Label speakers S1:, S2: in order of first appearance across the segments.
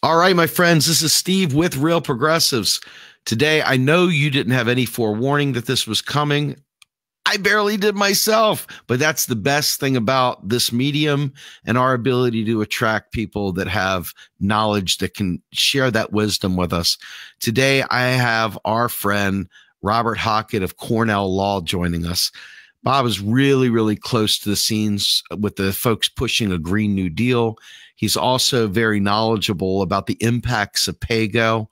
S1: All right, my friends, this is Steve with Real Progressives. Today, I know you didn't have any forewarning that this was coming. I barely did myself, but that's the best thing about this medium and our ability to attract people that have knowledge that can share that wisdom with us. Today, I have our friend Robert Hockett of Cornell Law joining us. Bob is really, really close to the scenes with the folks pushing a Green New Deal. He's also very knowledgeable about the impacts of PAYGO.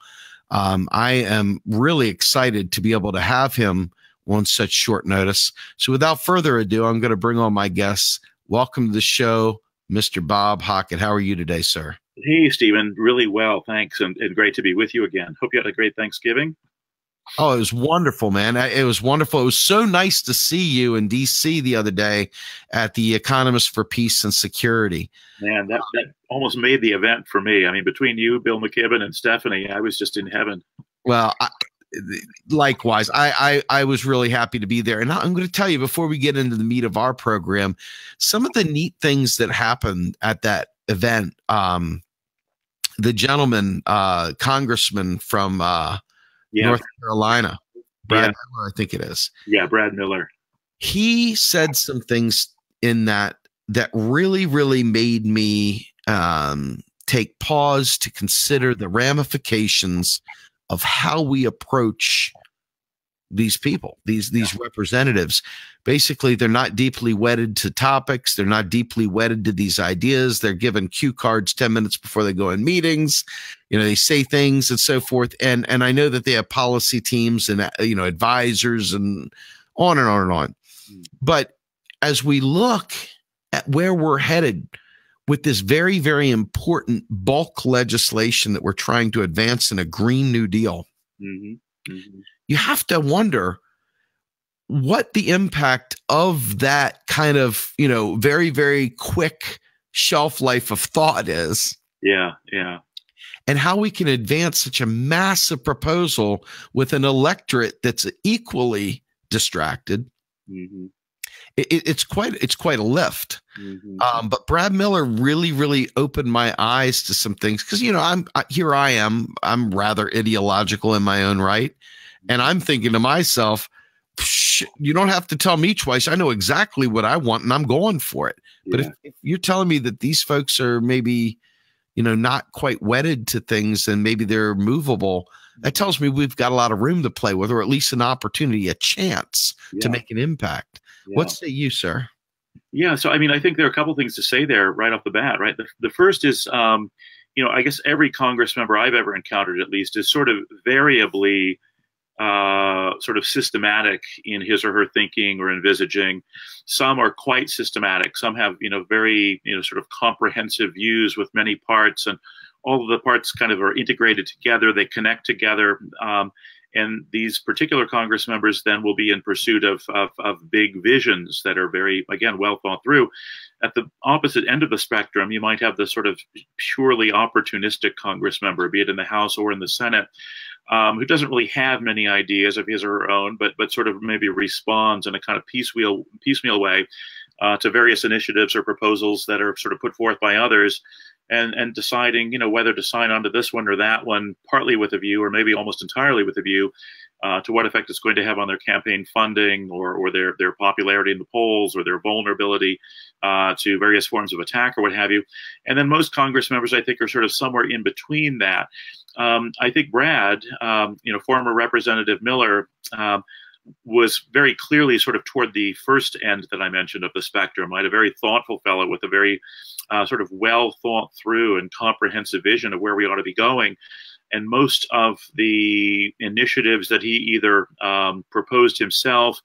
S1: I am really excited to be able to have him on such short notice. So without further ado, I'm going to bring on my guests. Welcome to the show, Mr. Bob Hockett. How are you today, sir?
S2: Hey, Stephen. Really well, thanks, and great to be with you again. Hope you had a great Thanksgiving.
S1: Oh, it was wonderful, man. It was wonderful. It was so nice to see you in D.C. the other day at the Economist for Peace and Security.
S2: Man, that almost made the event for me. I mean, between you, Bill McKibben, and Stephanie, I was just in heaven.
S1: Well, likewise, I was really happy to be there. And I'm going to tell you, before we get into the meat of our program, some of the neat things that happened at that event. The gentleman, congressman from North Carolina, Brad Miller, I think it is.
S2: Yeah, Brad Miller.
S1: He said some things in that really, really made me take pause to consider the ramifications of how we approach these people, these representatives. Basically, they're not deeply wedded to topics. They're not deeply wedded to these ideas. They're given cue cards 10 minutes before they go in meetings. You know, they say things and so forth. And I know that they have policy teams and, advisors and on and on and on. But as we look at where we're headed with this very, very important bulk legislation that we're trying to advance in a Green New Deal, you have to wonder what the impact of that kind of, very, very quick shelf life of thought is. Yeah. And how we can advance such a massive proposal with an electorate that's equally distracted. It's quite a lift. But Brad Miller really, really opened my eyes to some things because, I'm rather ideological in my own right. And I'm thinking to myself, you don't have to tell me twice. I know exactly what I want and I'm going for it. Yeah. But if you're telling me that these folks are maybe, not quite wedded to things and maybe they're movable, that tells me we've got a lot of room to play with, or at least an opportunity, a chance to make an impact. What say you, sir?
S2: Yeah. So, I think there are a couple of things to say there right off the bat, right? The first is, I guess every Congress member I've ever encountered, at least, is sort of variably sort of systematic in his or her thinking or envisaging. Some are quite systematic. Some have, very, sort of comprehensive views with many parts, and all of the parts kind of are integrated together. They connect together. And these particular Congress members then will be in pursuit of big visions that are very, again, well thought through. At the opposite end of the spectrum, you might have the sort of purely opportunistic Congress member, be it in the House or in the Senate, who doesn't really have many ideas of his or her own, but sort of maybe responds in a kind of piecemeal way to various initiatives or proposals that are sort of put forth by others, and deciding, whether to sign on to this one or that one, partly with a view, or maybe almost entirely with a view, to what effect it's going to have on their campaign funding or their popularity in the polls or their vulnerability to various forms of attack or what have you. And then most Congress members, I think, are sort of somewhere in between that. I think Brad, former Representative Miller, was very clearly sort of toward the first end that I mentioned of the spectrum, right? A very thoughtful fellow with a very sort of well thought through and comprehensive vision of where we ought to be going. And most of the initiatives that he either proposed himself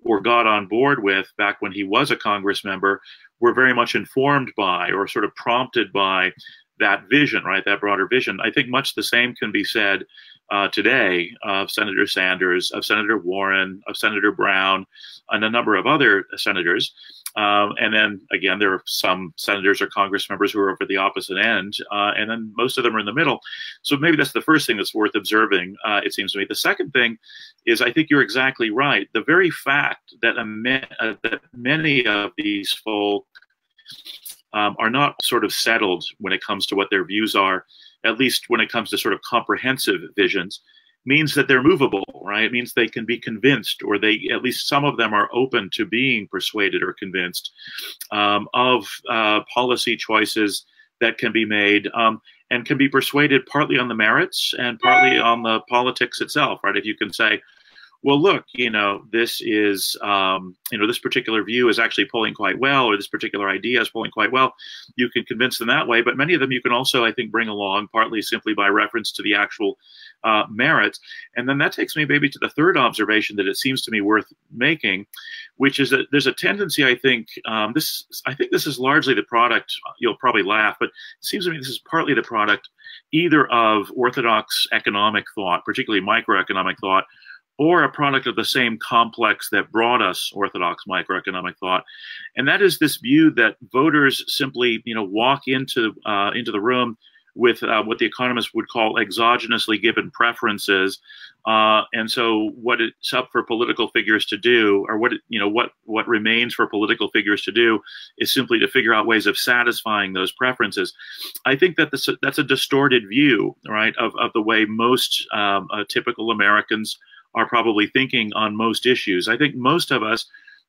S2: or got on board with back when he was a Congress member were very much informed by or sort of prompted by that vision, right? That broader vision. I think much the same can be said today of Senator Sanders, of Senator Warren, of Senator Brown, and a number of other senators. And then, again, there are some senators or Congress members who are over the opposite end, and then most of them are in the middle. So maybe that's the first thing that's worth observing, it seems to me. The second thing is, I think you're exactly right. The very fact that, that many of these folk are not sort of settled when it comes to what their views are at least when it comes to sort of comprehensive visions, means that they're movable, right? It means they can be convinced, or they, at least some of them, are open to being persuaded or convinced of policy choices that can be made, and can be persuaded partly on the merits and partly on the politics itself, right? If you can say, well, look, this is, this particular view is actually polling quite well, or this particular idea is polling quite well, you can convince them that way. But many of them you can also, I think, bring along partly simply by reference to the actual merits. And then that takes me maybe to the third observation that it seems to me worth making, which is that there's a tendency, I think, this is largely the product, you'll probably laugh, but it seems to me this is partly the product either of orthodox economic thought, particularly microeconomic thought, or a product of the same complex that brought us orthodox microeconomic thought. And that is this view that voters simply, walk into the room with what the economists would call exogenously given preferences. And so what it's up for political figures to do, or what remains for political figures to do, is simply to figure out ways of satisfying those preferences. I think that that's a distorted view, right, of the way most typical Americans are probably thinking on most issues. I think most of us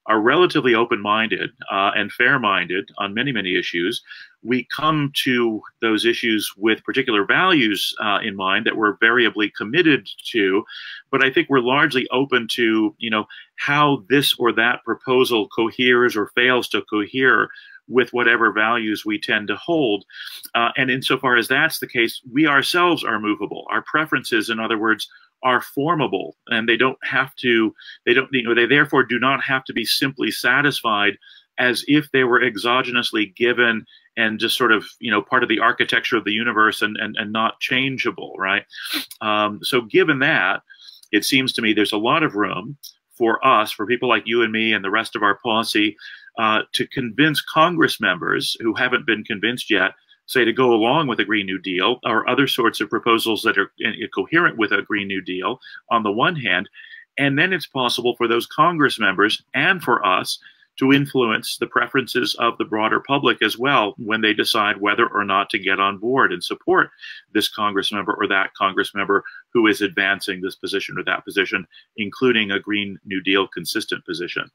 S2: are relatively open-minded and fair-minded on many, many issues. We come to those issues with particular values in mind that we're variably committed to, but I think we're largely open to, how this or that proposal coheres or fails to cohere with whatever values we tend to hold. And insofar as that's the case, we ourselves are movable. Our preferences, in other words, are formable, and they therefore do not have to be simply satisfied as if they were exogenously given and just sort of, part of the architecture of the universe and not changeable, right? So given that, it seems to me there's a lot of room for us, for people like you and me and the rest of our posse, to convince Congress members who haven't been convinced yet, say, to go along with a Green New Deal or other sorts of proposals that are coherent with a Green New Deal on the one hand. And then it's possible for those Congress members and for us to influence the preferences of the broader public as well when they decide whether or not to get on board and support this Congress member or that Congress member who is advancing this position or that position, including a Green New Deal consistent position.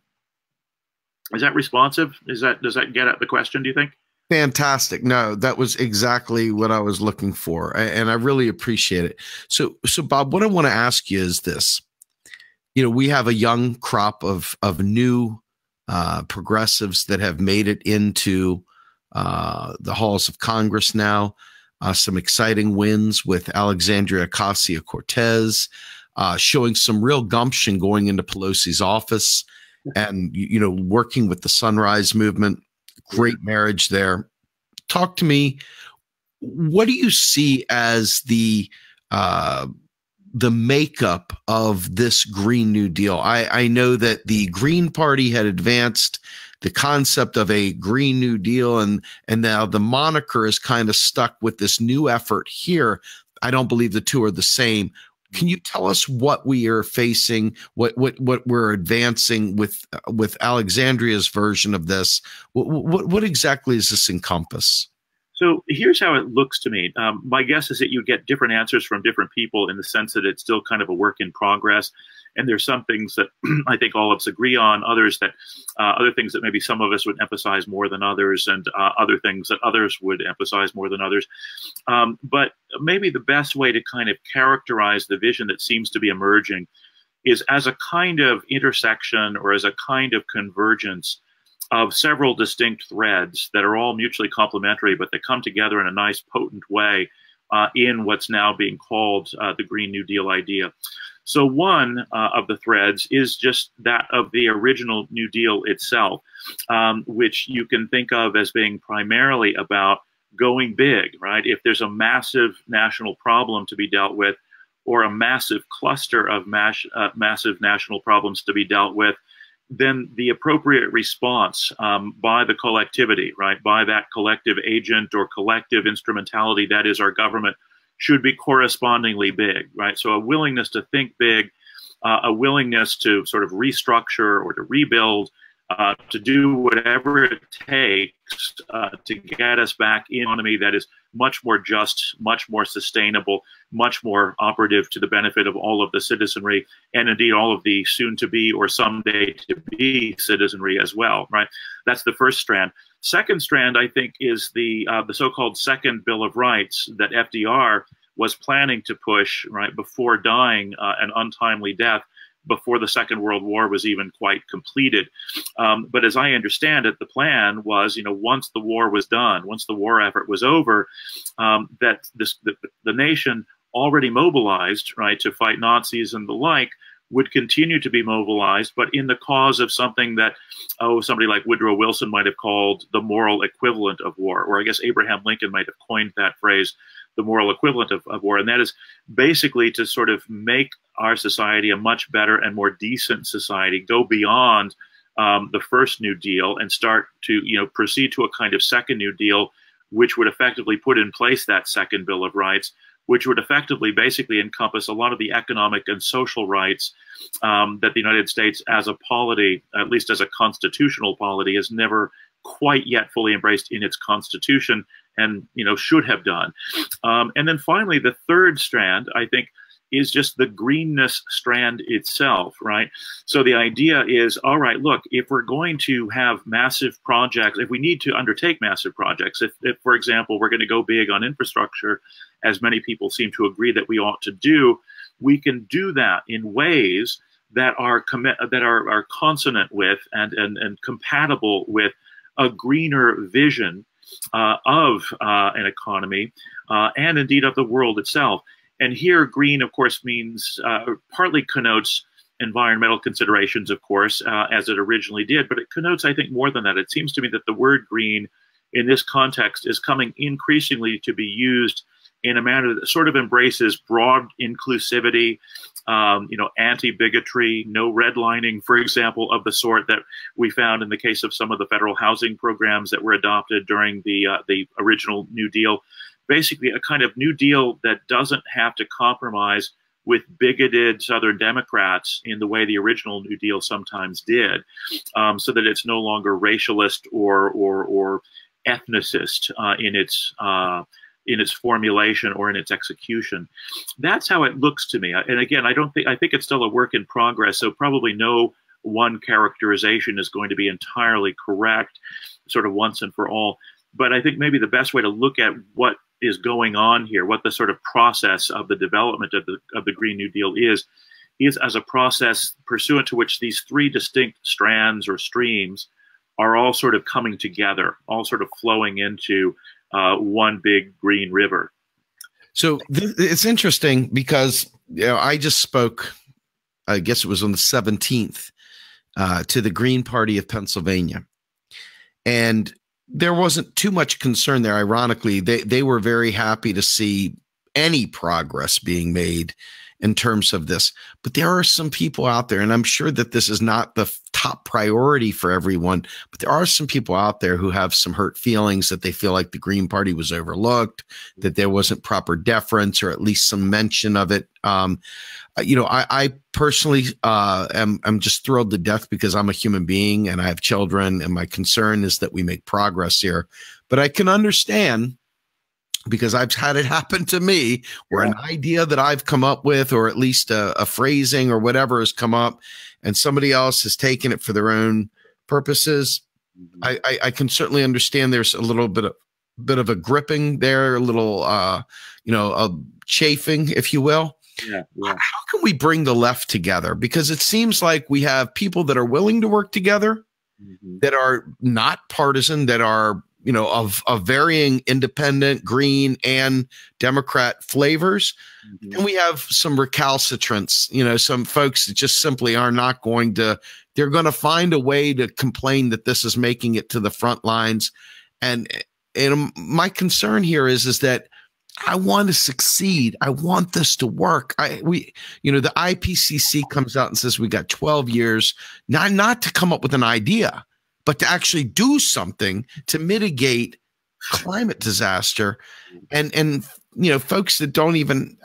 S2: Is that responsive? Does that get at the question, do you think?
S1: Fantastic. No, that was exactly what I was looking for, and I really appreciate it. So Bob, what I want to ask you is this: we have a young crop of new progressives that have made it into the halls of Congress now. Some exciting wins with Alexandria Ocasio-Cortez, showing some real gumption going into Pelosi's office, and working with the Sunrise Movement. Great marriage there. Talk to me. What do you see as the makeup of this Green New Deal? I know that the Green Party had advanced the concept of a Green New Deal, and now the moniker is kind of stuck with this new effort here. I don't believe the two are the same. Can you tell us what we are facing, what we're advancing with Alexandria's version of this? What exactly does this encompass?
S2: So here's how it looks to me. My guess is that you get different answers from different people in the sense that it's still kind of a work in progress. And there's some things that I think all of us agree on, other things that maybe some of us would emphasize more than others, and other things that others would emphasize more than others. But maybe the best way to kind of characterize the vision that seems to be emerging is as a kind of intersection or as a kind of convergence of several distinct threads that are all mutually complementary, but that come together in a nice, potent way in what's now being called the Green New Deal idea. So one of the threads is just that of the original New Deal itself, which you can think of as being primarily about going big, right? If there's a massive national problem to be dealt with, or a massive cluster of massive national problems to be dealt with, then the appropriate response by the collectivity, right, by that collective agent or collective instrumentality that is our government, should be correspondingly big, right? So a willingness to think big, a willingness to sort of restructure or to rebuild, to do whatever it takes to get us back in an economy that is much more just, much more sustainable, much more operative to the benefit of all of the citizenry, and indeed all of the soon-to-be or someday-to-be citizenry as well, right? That's the first strand. Second strand, I think, is the so-called Second Bill of Rights that FDR was planning to push, right, before dying an untimely death, before the Second World War was even quite completed. But as I understand it, the plan was, once the war was done, once the war effort was over, that the nation already mobilized, right, to fight Nazis and the like, would continue to be mobilized, but in the cause of something that, somebody like Woodrow Wilson might have called the moral equivalent of war, or I guess Abraham Lincoln might have coined that phrase, the moral equivalent of war. And that is basically to sort of make our society a much better and more decent society, go beyond the first New Deal and start to, proceed to a kind of second New Deal, which would effectively put in place that Second Bill of Rights, which would effectively basically encompass a lot of the economic and social rights that the United States as a polity, at least as a constitutional polity, has never quite yet fully embraced in its constitution and, should have done. And then finally, the third strand, I think, is just the greenness strand itself, right? So the idea is, all right, look, if we're going to have massive projects, if we need to undertake massive projects, if for example, we're going to go big on infrastructure, as many people seem to agree that we ought to do, we can do that in ways that are consonant with and compatible with a greener vision of an economy and indeed of the world itself. And here, green, of course, means partly connotes environmental considerations, of course, as it originally did, but it connotes, I think, more than that. It seems to me that the word green in this context is coming increasingly to be used in a manner that sort of embraces broad inclusivity, anti-bigotry, no redlining, for example, of the sort that we found in the case of some of the federal housing programs that were adopted during the original New Deal. Basically, a kind of New Deal that doesn't have to compromise with bigoted Southern Democrats in the way the original New Deal sometimes did, so that it's no longer racialist or ethnicist in its formulation or in its execution. That's how it looks to me. And again, I think it's still a work in progress. So probably no one characterization is going to be entirely correct, sort of once and for all. But I think maybe the best way to look at what is going on here, what the sort of process of the development of the Green New Deal is as a process pursuant to which these three distinct strands or streams are all sort of coming together, all sort of flowing into one big green river.
S1: So it's interesting because I just spoke, I guess it was on the 17th, to the Green Party of Pennsylvania, and there wasn't too much concern there. Ironically, they were very happy to see any progress being made in terms of this. But there are some people out there, and I'm sure that this is not the top priority for everyone, but there are some people out there who have some hurt feelings that they feel like the Green Party was overlooked, that there wasn't proper deference or at least some mention of it. I personally am just thrilled to death because I'm a human being and I have children, and my concern is that we make progress here. But I can understand, because I've had it happen to me, where an idea that I've come up with, or at least a phrasing or whatever has come up, and somebody else has taken it for their own purposes. I can certainly understand there's a little bit of a gripping there, a little, a chafing, if you will.
S2: Yeah.
S1: How can we bring the left together? Because it seems like we have people that are willing to work together, that are not partisan, that are, of varying independent, green, and Democrat flavors. And we have some recalcitrants, some folks that just simply are not going to, they're going to find a way to complain that this is making it to the front lines. And my concern here is that I want to succeed. I want this to work. The IPCC comes out and says we got 12 years, not to come up with an idea, but to actually do something to mitigate climate disaster. And folks that don't even,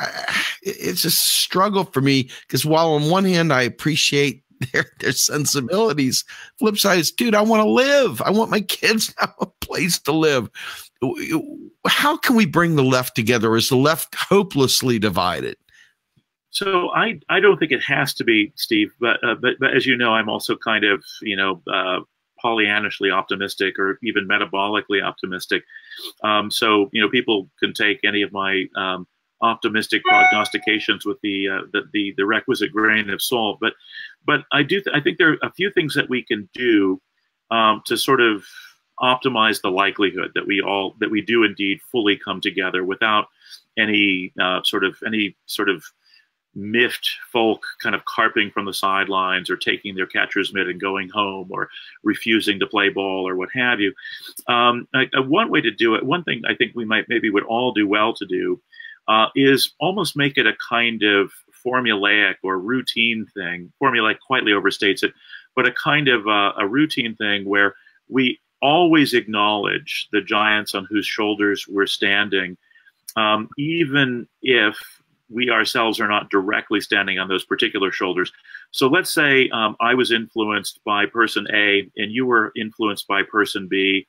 S1: it's a struggle for me, because while on one hand, I appreciate their sensibilities. Flip side is, dude, I want to live. I want my kids to have a place to live. How can we bring the left together? Is the left hopelessly divided?
S2: So I don't think it has to be, Steve, but as you know, I'm also kind of, Pollyannishly optimistic, or even metabolically optimistic. So, people can take any of my optimistic prognostications with the requisite grain of salt. But I think there are a few things that we can do to sort of optimize the likelihood that we do indeed fully come together without any sort of miffed folk kind of carping from the sidelines, or taking their catcher's mitt and going home, or refusing to play ball, or what have you. One way to do it, one thing I think we maybe would all do well to do, is almost make it a kind of formulaic or routine thing. Formulaic quietly overstates it, but a kind of a routine thing where we always acknowledge the giants on whose shoulders we're standing, even if we ourselves are not directly standing on those particular shoulders. So let's say I was influenced by person A and you were influenced by person B.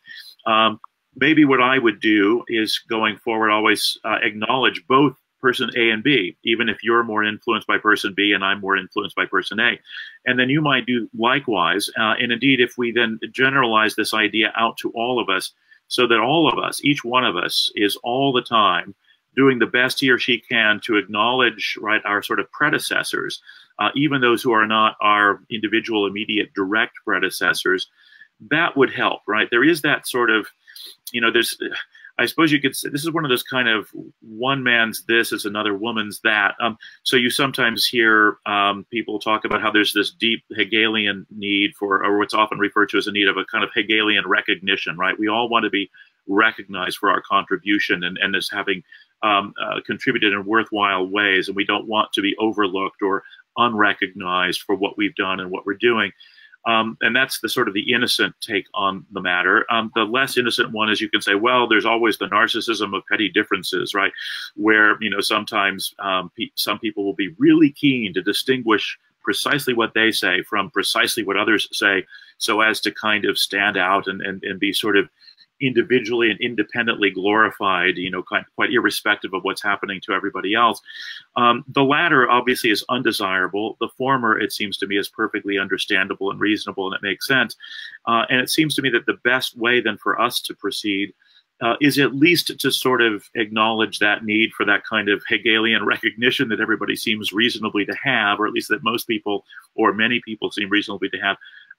S2: Maybe what I would do is, going forward, always acknowledge both person A and B, even if you're more influenced by person B and I'm more influenced by person A. And then you might do likewise. And indeed, if we then generalize this idea out to all of us, so that all of us, each one of us, is all the time doing the best he or she can to acknowledge, right, our sort of predecessors, even those who are not our individual, immediate, direct predecessors, that would help, right? There is that sort of, I suppose you could say, this is one of those kind of one man's this is another woman's that. So you sometimes hear people talk about how there's this deep Hegelian need for, or what's often referred to as a need of a kind of Hegelian recognition, right? We all want to be recognized for our contribution and as having contributed in worthwhile ways, and we don't want to be overlooked or unrecognized for what we've done and what we're doing. And that's the sort of the innocent take on the matter. The less innocent one is, you can say, well, there's always the narcissism of petty differences, right? Where, sometimes some people will be really keen to distinguish precisely what they say from precisely what others say, so as to kind of stand out and be sort of individually and independently glorified, quite irrespective of what's happening to everybody else. The latter obviously is undesirable. The former, it seems to me, is perfectly understandable and reasonable, and it makes sense. And it seems to me that the best way then for us to proceed is at least to sort of acknowledge that need for that kind of Hegelian recognition that everybody seems reasonably to have, or at least that most people or many people seem reasonably to have,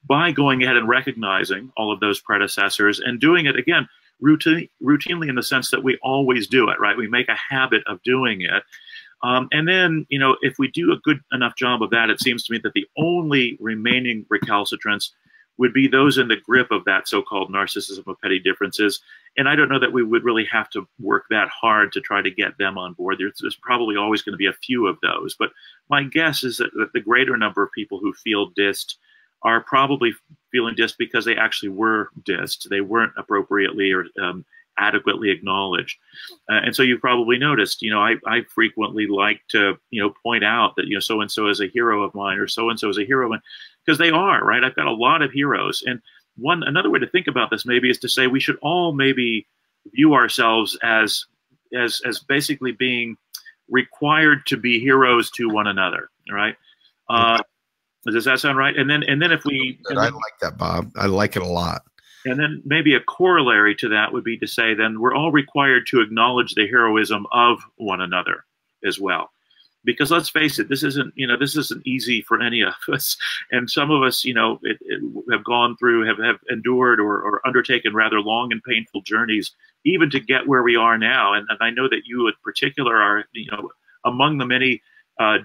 S2: by going ahead and recognizing all of those predecessors and doing it, again, routinely in the sense that we always do it, right? We make a habit of doing it. And then, if we do a good enough job of that, it seems to me that the only remaining recalcitrants would be those in the grip of that so-called narcissism of petty differences. And I don't know that we would really have to work that hard to try to get them on board. There's probably always going to be a few of those. But my guess is that the greater number of people who feel dissed are probably feeling dissed because they actually were dissed. They weren't appropriately or adequately acknowledged. And so you've probably noticed, I frequently like to, point out that, so-and-so is a hero of mine, or so-and-so is a hero of mine, because they are, right? I've got a lot of heroes. And another way to think about this maybe is to say we should all maybe view ourselves as basically being required to be heroes to one another, right? Does that sound right? And then if we,
S1: I like that, Bob. I like it a lot.
S2: And then maybe a corollary to that would be to say, then we're all required to acknowledge the heroism of one another as well. Because let's face it, this isn't easy for any of us. And some of us, have gone through, have endured or undertaken rather long and painful journeys, even to get where we are now. And I know that you in particular are, among the many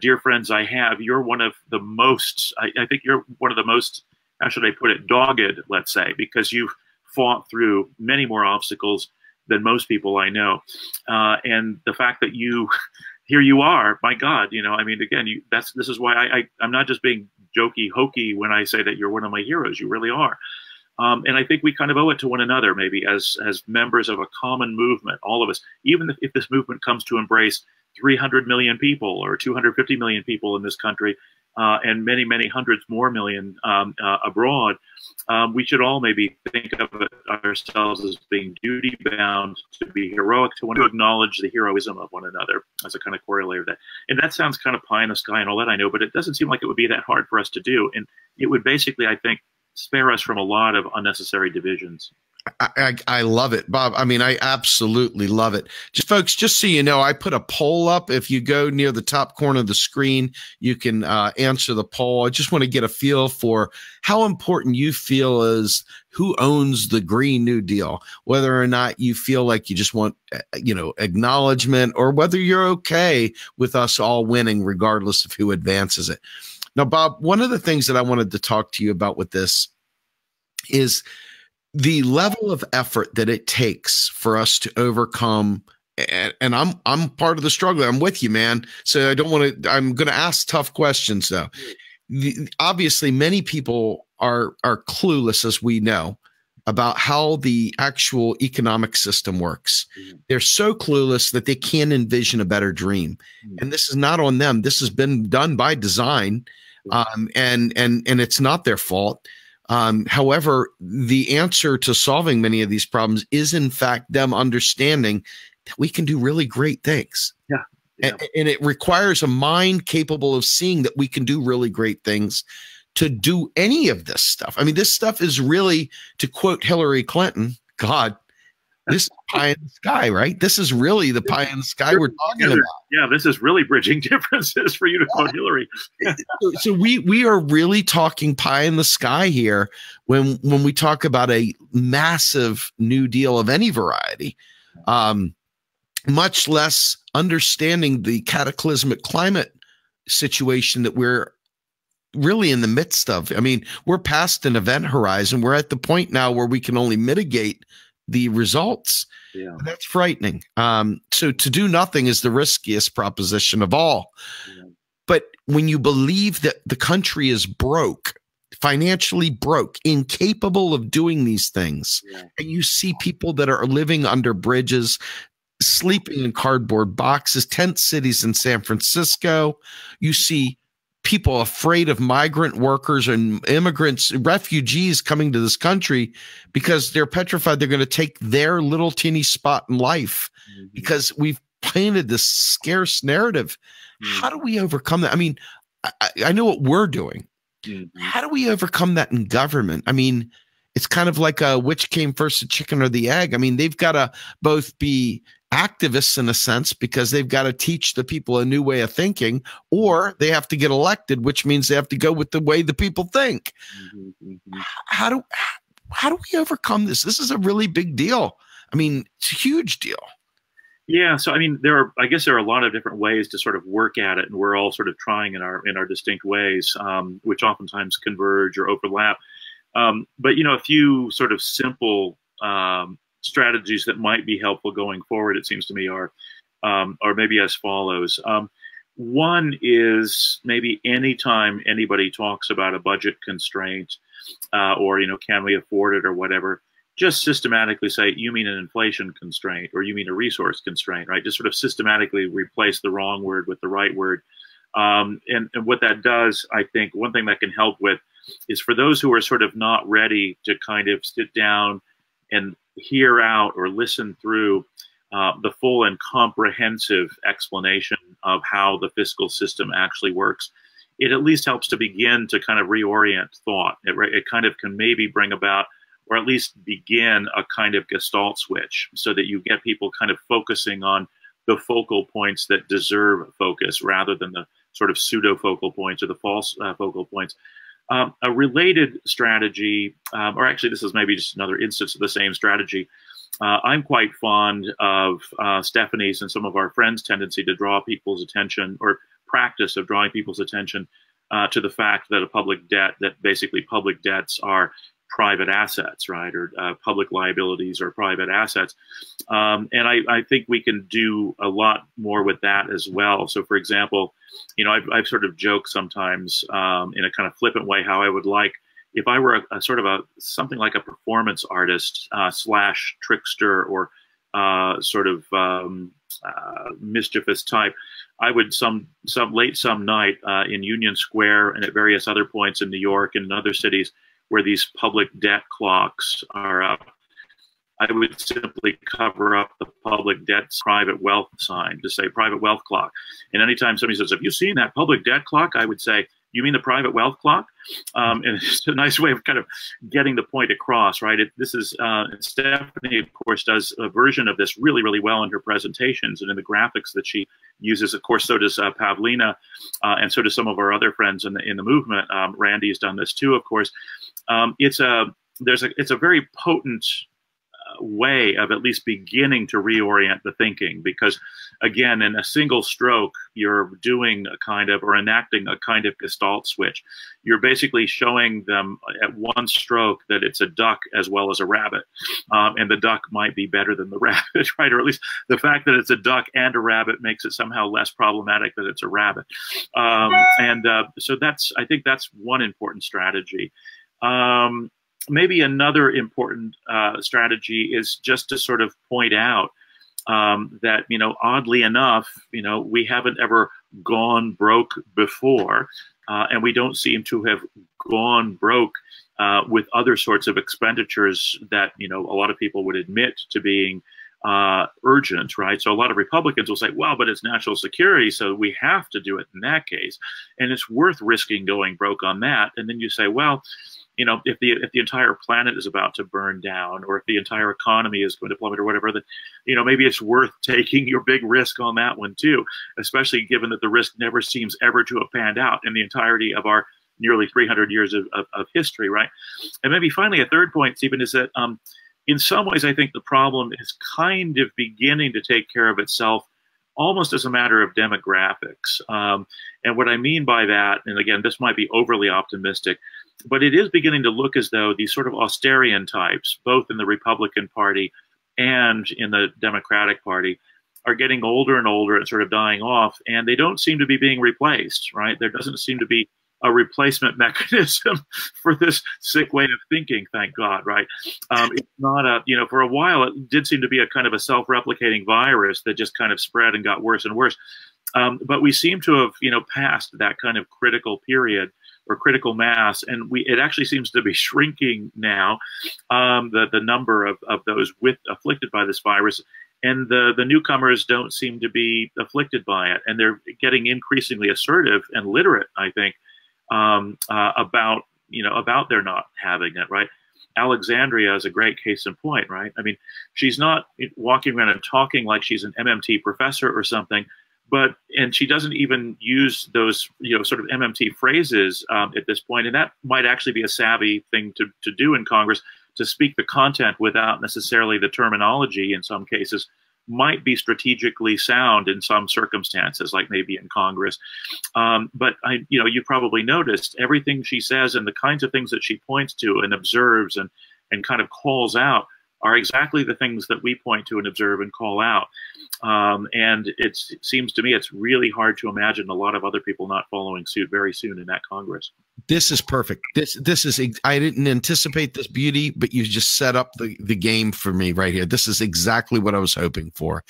S2: dear friends I have, you're one of the most, I think you're one of the most, how should I put it, dogged, let's say, because you've fought through many more obstacles than most people I know. And the fact that here you are, my God, again, this is why I'm not just being jokey, hokey when I say that you're one of my heroes. You really are. And I think we kind of owe it to one another, maybe as members of a common movement, all of us, even if this movement comes to embrace 300 million people or 250 million people in this country, and many, many hundreds more million abroad, we should all maybe think of ourselves as being duty bound to be heroic, to want to acknowledge the heroism of one another as a kind of corollary of that. And that sounds kind of pie in the sky and all that, I know, but it doesn't seem like it would be that hard for us to do. And it would basically, I think, spare us from a lot of unnecessary divisions.
S1: I love it, Bob. I mean, I absolutely love it. Just folks, just so you know, I put a poll up. If you go near the top corner of the screen, you can answer the poll. I just want to get a feel for how important you feel is who owns the Green New Deal, whether or not you feel like you just want, acknowledgement, or whether you're okay with us all winning regardless of who advances it. Now, Bob, one of the things that I wanted to talk to you about with this is the level of effort that it takes for us to overcome, and I'm part of the struggle. I'm with you, man. So I'm going to ask tough questions though. Obviously, many people are clueless, as we know, about how the actual economic system works. They're so clueless that they can't envision a better dream. And this is not on them. This has been done by design, and it's not their fault. However, the answer to solving many of these problems is, in fact, them understanding that we can do really great things.
S2: Yeah.
S1: And it requires a mind capable of seeing that we can do really great things to do any of this stuff. I mean, this stuff is really, to quote Hillary Clinton, God, this is pie in the sky, right? This is really the pie in the sky we're talking about.
S2: Yeah, this is really bridging differences, for you to quote Hillary.
S1: So we are really talking pie in the sky here when we talk about a massive New Deal of any variety, much less understanding the cataclysmic climate situation that we're really in the midst of. I mean, we're past an event horizon. We're at the point now where we can only mitigate the results. Yeah. That's frightening. So to do nothing is the riskiest proposition of all. Yeah. But when you believe that the country is broke, financially broke, incapable of doing these things, and you see people that are living under bridges, sleeping in cardboard boxes, tent cities in San Francisco, you see people afraid of migrant workers and immigrants, refugees coming to this country because they're petrified they're going to take their little teeny spot in life because we've painted this scarce narrative. How do we overcome that? I mean, I know what we're doing. How do we overcome that in government? I mean, it's kind of like which came first, the chicken or the egg? I mean, they've got to both be activists in a sense because they've got to teach the people a new way of thinking, or they have to get elected, which means they have to go with the way the people think. How do we overcome this? This is a really big deal. I mean, it's a huge deal.
S2: Yeah. So, I mean, I guess there are a lot of different ways to sort of work at it, and we're all sort of trying in our distinct ways, which oftentimes converge or overlap. But, a few sort of simple strategies that might be helpful going forward, it seems to me, are maybe as follows. One is maybe anytime anybody talks about a budget constraint or, can we afford it or whatever, just systematically say, you mean an inflation constraint or you mean a resource constraint, right? Just sort of systematically replace the wrong word with the right word. And what that does, I think, one thing that can help with is for those who are sort of not ready to kind of sit down and hear out or listen through the full and comprehensive explanation of how the fiscal system actually works, it at least helps to begin to kind of reorient thought. It kind of can maybe bring about, or at least begin, a kind of gestalt switch so that you get people kind of focusing on the focal points that deserve focus rather than the sort of pseudo focal points or the false focal points. A related strategy, or actually this is maybe just another instance of the same strategy. I'm quite fond of Stephanie's and some of our friends' tendency to draw people's attention, or practice of drawing people's attention to the fact that basically public debts are private assets, right? Or public liabilities are private assets. And I think we can do a lot more with that as well. So, for example, I've sort of joked sometimes in a kind of flippant way how I would like, if I were something like a performance artist slash trickster or sort of mischievous type, I would some night in Union Square and at various other points in New York and in other cities where these public debt clocks are up, I would simply cover up the public debt's private wealth sign to say private wealth clock. And anytime somebody says, "Have you seen that public debt clock?" I would say, "You mean the private wealth clock?" And it's a nice way of kind of getting the point across, right? Stephanie, of course, does a version of this really, really well in her presentations and in the graphics that she uses. Of course, so does Pavlina, and so do some of our other friends in the movement. Randy's done this too, of course. It's a very potent way of at least beginning to reorient the thinking, because again, in a single stroke, you're doing a kind of, or enacting a kind of gestalt switch. You're basically showing them at one stroke that it's a duck as well as a rabbit, and the duck might be better than the rabbit, right? Or at least the fact that it's a duck and a rabbit makes it somehow less problematic that it's a rabbit. So I think that's one important strategy. Maybe another important strategy is just to sort of point out that, oddly enough, we haven't ever gone broke before, and we don't seem to have gone broke with other sorts of expenditures that, a lot of people would admit to being urgent, right? So a lot of Republicans will say, well, but it's national security, so we have to do it in that case, and it's worth risking going broke on that. And then you say, well, if the entire planet is about to burn down, or if the entire economy is going to plummet or whatever, then, maybe it's worth taking your big risk on that one too, especially given that the risk never seems ever to have panned out in the entirety of our nearly 300 years of history, right? And maybe finally, a third point, Stephen, is that in some ways, I think the problem is kind of beginning to take care of itself almost as a matter of demographics. And what I mean by that, and again, this might be overly optimistic, but it is beginning to look as though these sort of austerian types, both in the Republican Party and in the Democratic Party, are getting older and older and sort of dying off, and they don't seem to be being replaced, right? There doesn't seem to be a replacement mechanism for this sick way of thinking, thank God, right? It's not for a while, it did seem to be a kind of a self-replicating virus that just kind of spread and got worse and worse. But we seem to have, passed that kind of critical period or critical mass, and it actually seems to be shrinking now, the number of those afflicted by this virus, and the newcomers don't seem to be afflicted by it, and they're getting increasingly assertive and literate, I think, about their not having it, right? Alexandria is a great case in point, right? I mean, she's not walking around and talking like she's an MMT professor or something, and she doesn't even use those, sort of MMT phrases at this point. And that might actually be a savvy thing to do in Congress, to speak the content without necessarily the terminology in some cases, might be strategically sound in some circumstances, like maybe in Congress. But you probably noticed everything she says and the kinds of things that she points to and observes and kind of calls out are exactly the things that we point to and observe and call out. And it seems to me it's really hard to imagine a lot of other people not following suit very soon in that Congress.
S1: This is perfect. This is, I didn't anticipate this beauty, but you just set up the game for me right here. This is exactly what I was hoping for.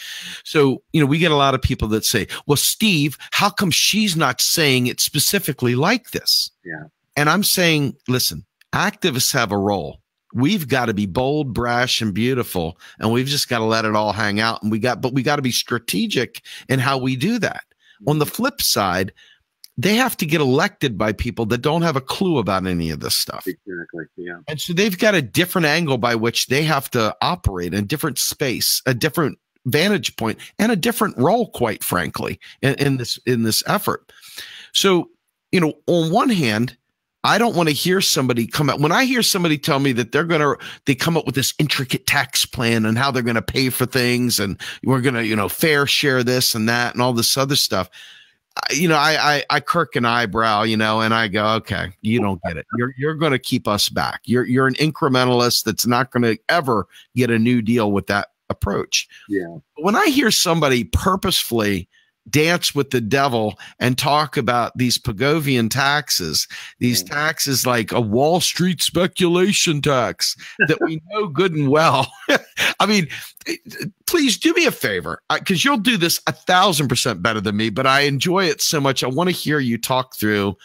S1: So, we get a lot of people that say, well, Steve, how come she's not saying it specifically like this?
S2: Yeah.
S1: And I'm saying, listen, activists have a role. We've got to be bold, brash, and beautiful, and we've just got to let it all hang out. And we got to be strategic in how we do that. On the flip side, they have to get elected by people that don't have a clue about any of this stuff.
S2: Exactly. Yeah.
S1: And so they've got a different angle by which they have to operate in a different space, a different vantage point, and a different role, quite frankly, in this effort. So, on one hand, I don't want to hear somebody come out. When I hear somebody tell me that they come up with this intricate tax plan and how they're going to pay for things, and we're going to, fair share this and that and all this other stuff, I kirk an eyebrow, and I go, okay, you don't get it. You're going to keep us back. You're an incrementalist that's not going to ever get a new deal with that approach.
S2: Yeah.
S1: When I hear somebody purposefully dance with the devil and talk about these Pigovian taxes, these taxes like a Wall Street speculation tax that we know good and well I mean, please do me a favor, because you'll do this 1,000% better than me, but I enjoy it so much. I want to hear you talk through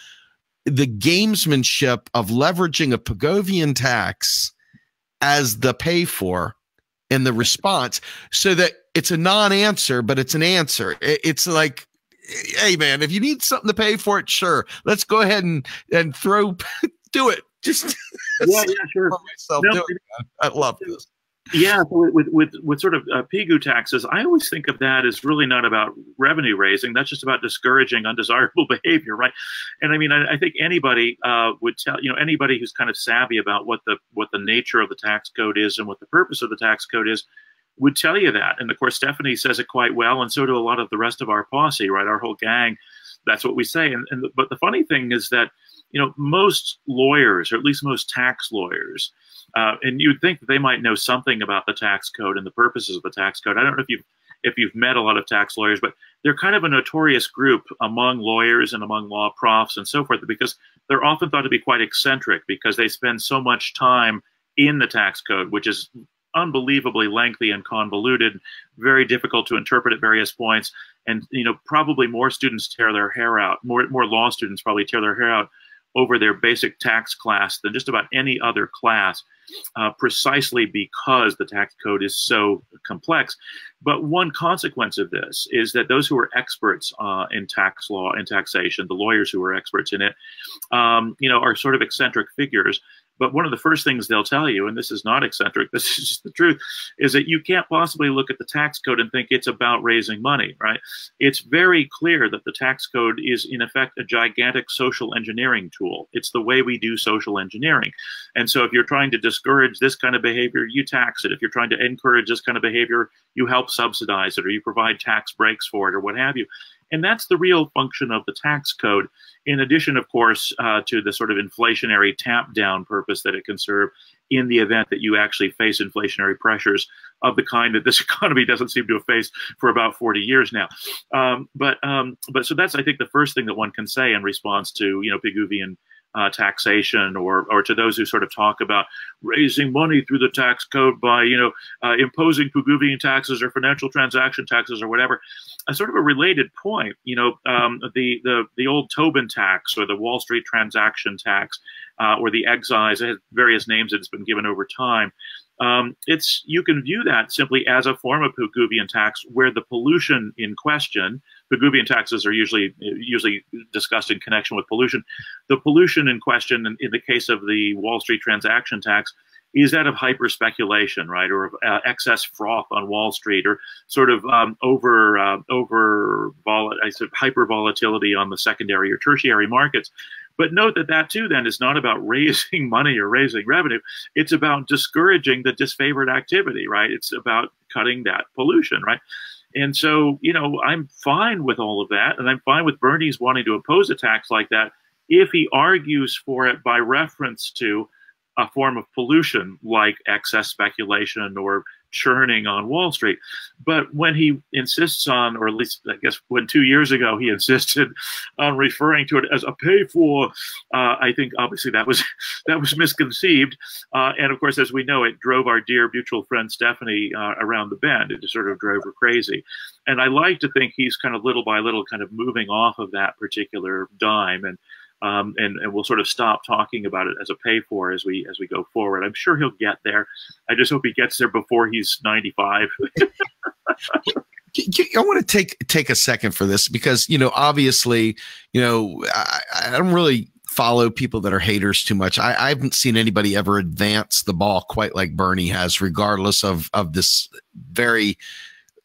S1: the gamesmanship of leveraging a Pigovian tax as the pay for and the response, so that it's a non-answer, but it's an answer. It's like, hey man, if you need something to pay for it, sure, let's go ahead and throw, do it. Just
S2: yeah, sure.
S1: Myself no, doing that. I love this.
S2: Yeah, so with sort of PAYGO taxes, I always think of that as really not about revenue raising. That's just about discouraging undesirable behavior, right? And I mean, I think anybody would tell, anybody who's kind of savvy about what the nature of the tax code is and what the purpose of the tax code is would tell you that. And of course, Stephanie says it quite well, and so do a lot of the rest of our posse, right? Our whole gang. That's what we say. But the funny thing is that, most lawyers, or at least most tax lawyers, and you'd think that they might know something about the tax code and the purposes of the tax code. I don't know if you've met a lot of tax lawyers, but they're kind of a notorious group among lawyers and among law profs and so forth, because they're often thought to be quite eccentric because they spend so much time in the tax code, which is unbelievably lengthy and convoluted, very difficult to interpret at various points. And, probably more students tear their hair out, more law students probably tear their hair out over their basic tax class than just about any other class, precisely because the tax code is so complex. But one consequence of this is that those who are experts in tax law and taxation, the lawyers who are experts in it, are sort of eccentric figures. But one of the first things they'll tell you, and this is not eccentric, this is just the truth, is that you can't possibly look at the tax code and think it's about raising money, right? It's very clear that the tax code is, in effect, a gigantic social engineering tool. It's the way we do social engineering. And so if you're trying to discourage this kind of behavior, you tax it. If you're trying to encourage this kind of behavior, you help subsidize it, or you provide tax breaks for it, or what have you. And that's the real function of the tax code, in addition, of course, to the sort of inflationary tap-down purpose that it can serve in the event that you actually face inflationary pressures of the kind that this economy doesn't seem to have faced for about 40 years now. But so that's, I think, the first thing that one can say in response to, Pigovian taxation, or to those who sort of talk about raising money through the tax code by, imposing Pigovian taxes or financial transaction taxes or whatever. A sort of a related point, the old Tobin tax, or the Wall Street transaction tax, or the excise, it has various names that it's been given over time. You can view that simply as a form of Pigovian tax, where the pollution in question, Pigovian taxes are usually discussed in connection with pollution. The pollution in question, in the case of the Wall Street transaction tax, is that of hyper speculation, right, or of excess froth on Wall Street, or sort of hyper volatility on the secondary or tertiary markets. But note that too then is not about raising money or raising revenue. It's about discouraging the disfavored activity, right? It's about cutting that pollution, right? And so, I'm fine with all of that, and I'm fine with Bernie's wanting to impose a tax like that if he argues for it by reference to a form of pollution like excess speculation or churning on Wall Street. But when he insists on, or at least I guess when 2 years ago he insisted on referring to it as a pay for, I think obviously that was misconceived. And of course, as we know, it drove our dear mutual friend Stephanie around the bend. It just sort of drove her crazy. And I like to think he's kind of little by little kind of moving off of that particular dime, and we'll sort of stop talking about it as a pay for as we go forward. I'm sure he'll get there. I just hope he gets there before he's 95.
S1: I want to take a second for this because, obviously, I don't really follow people that are haters too much. I haven't seen anybody ever advance the ball quite like Bernie has, regardless of this very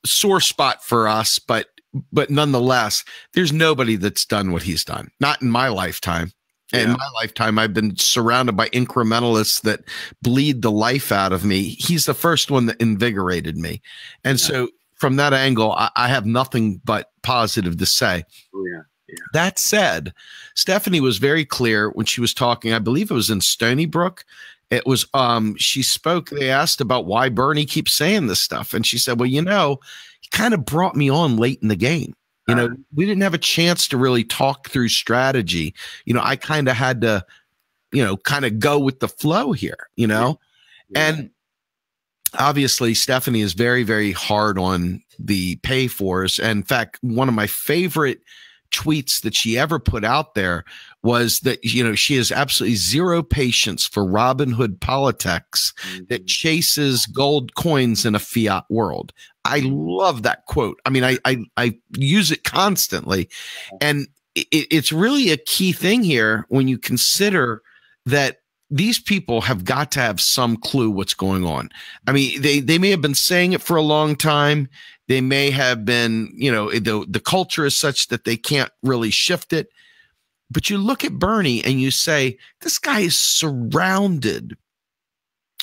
S1: sore spot for us. But nonetheless, there's nobody that's done what he's done. Not in my lifetime. Yeah. In my lifetime, I've been surrounded by incrementalists that bleed the life out of me. He's the first one that invigorated me. And so from that angle, I have nothing but positive to say.
S2: Oh, yeah. Yeah.
S1: That said, Stephanie was very clear when she was talking. I believe it was in Stony Brook. It was, she spoke, they asked about why Bernie keeps saying this stuff. And she said, well, he kind of brought me on late in the game. We didn't have a chance to really talk through strategy. I kind of had to, kind of go with the flow here, and obviously Stephanie is very, very hard on the pay fors. And in fact, one of my favorite tweets that she ever put out there was that, you know, she has absolutely zero patience for Robin Hood politics that chases gold coins in a fiat world. I love that quote. I mean, I use it constantly. And it's really a key thing here when you consider that these people have got to have some clue what's going on. I mean, they may have been saying it for a long time. They may have been, you know, the culture is such that they can't really shift it. But you look at Bernie and you say, this guy is surrounded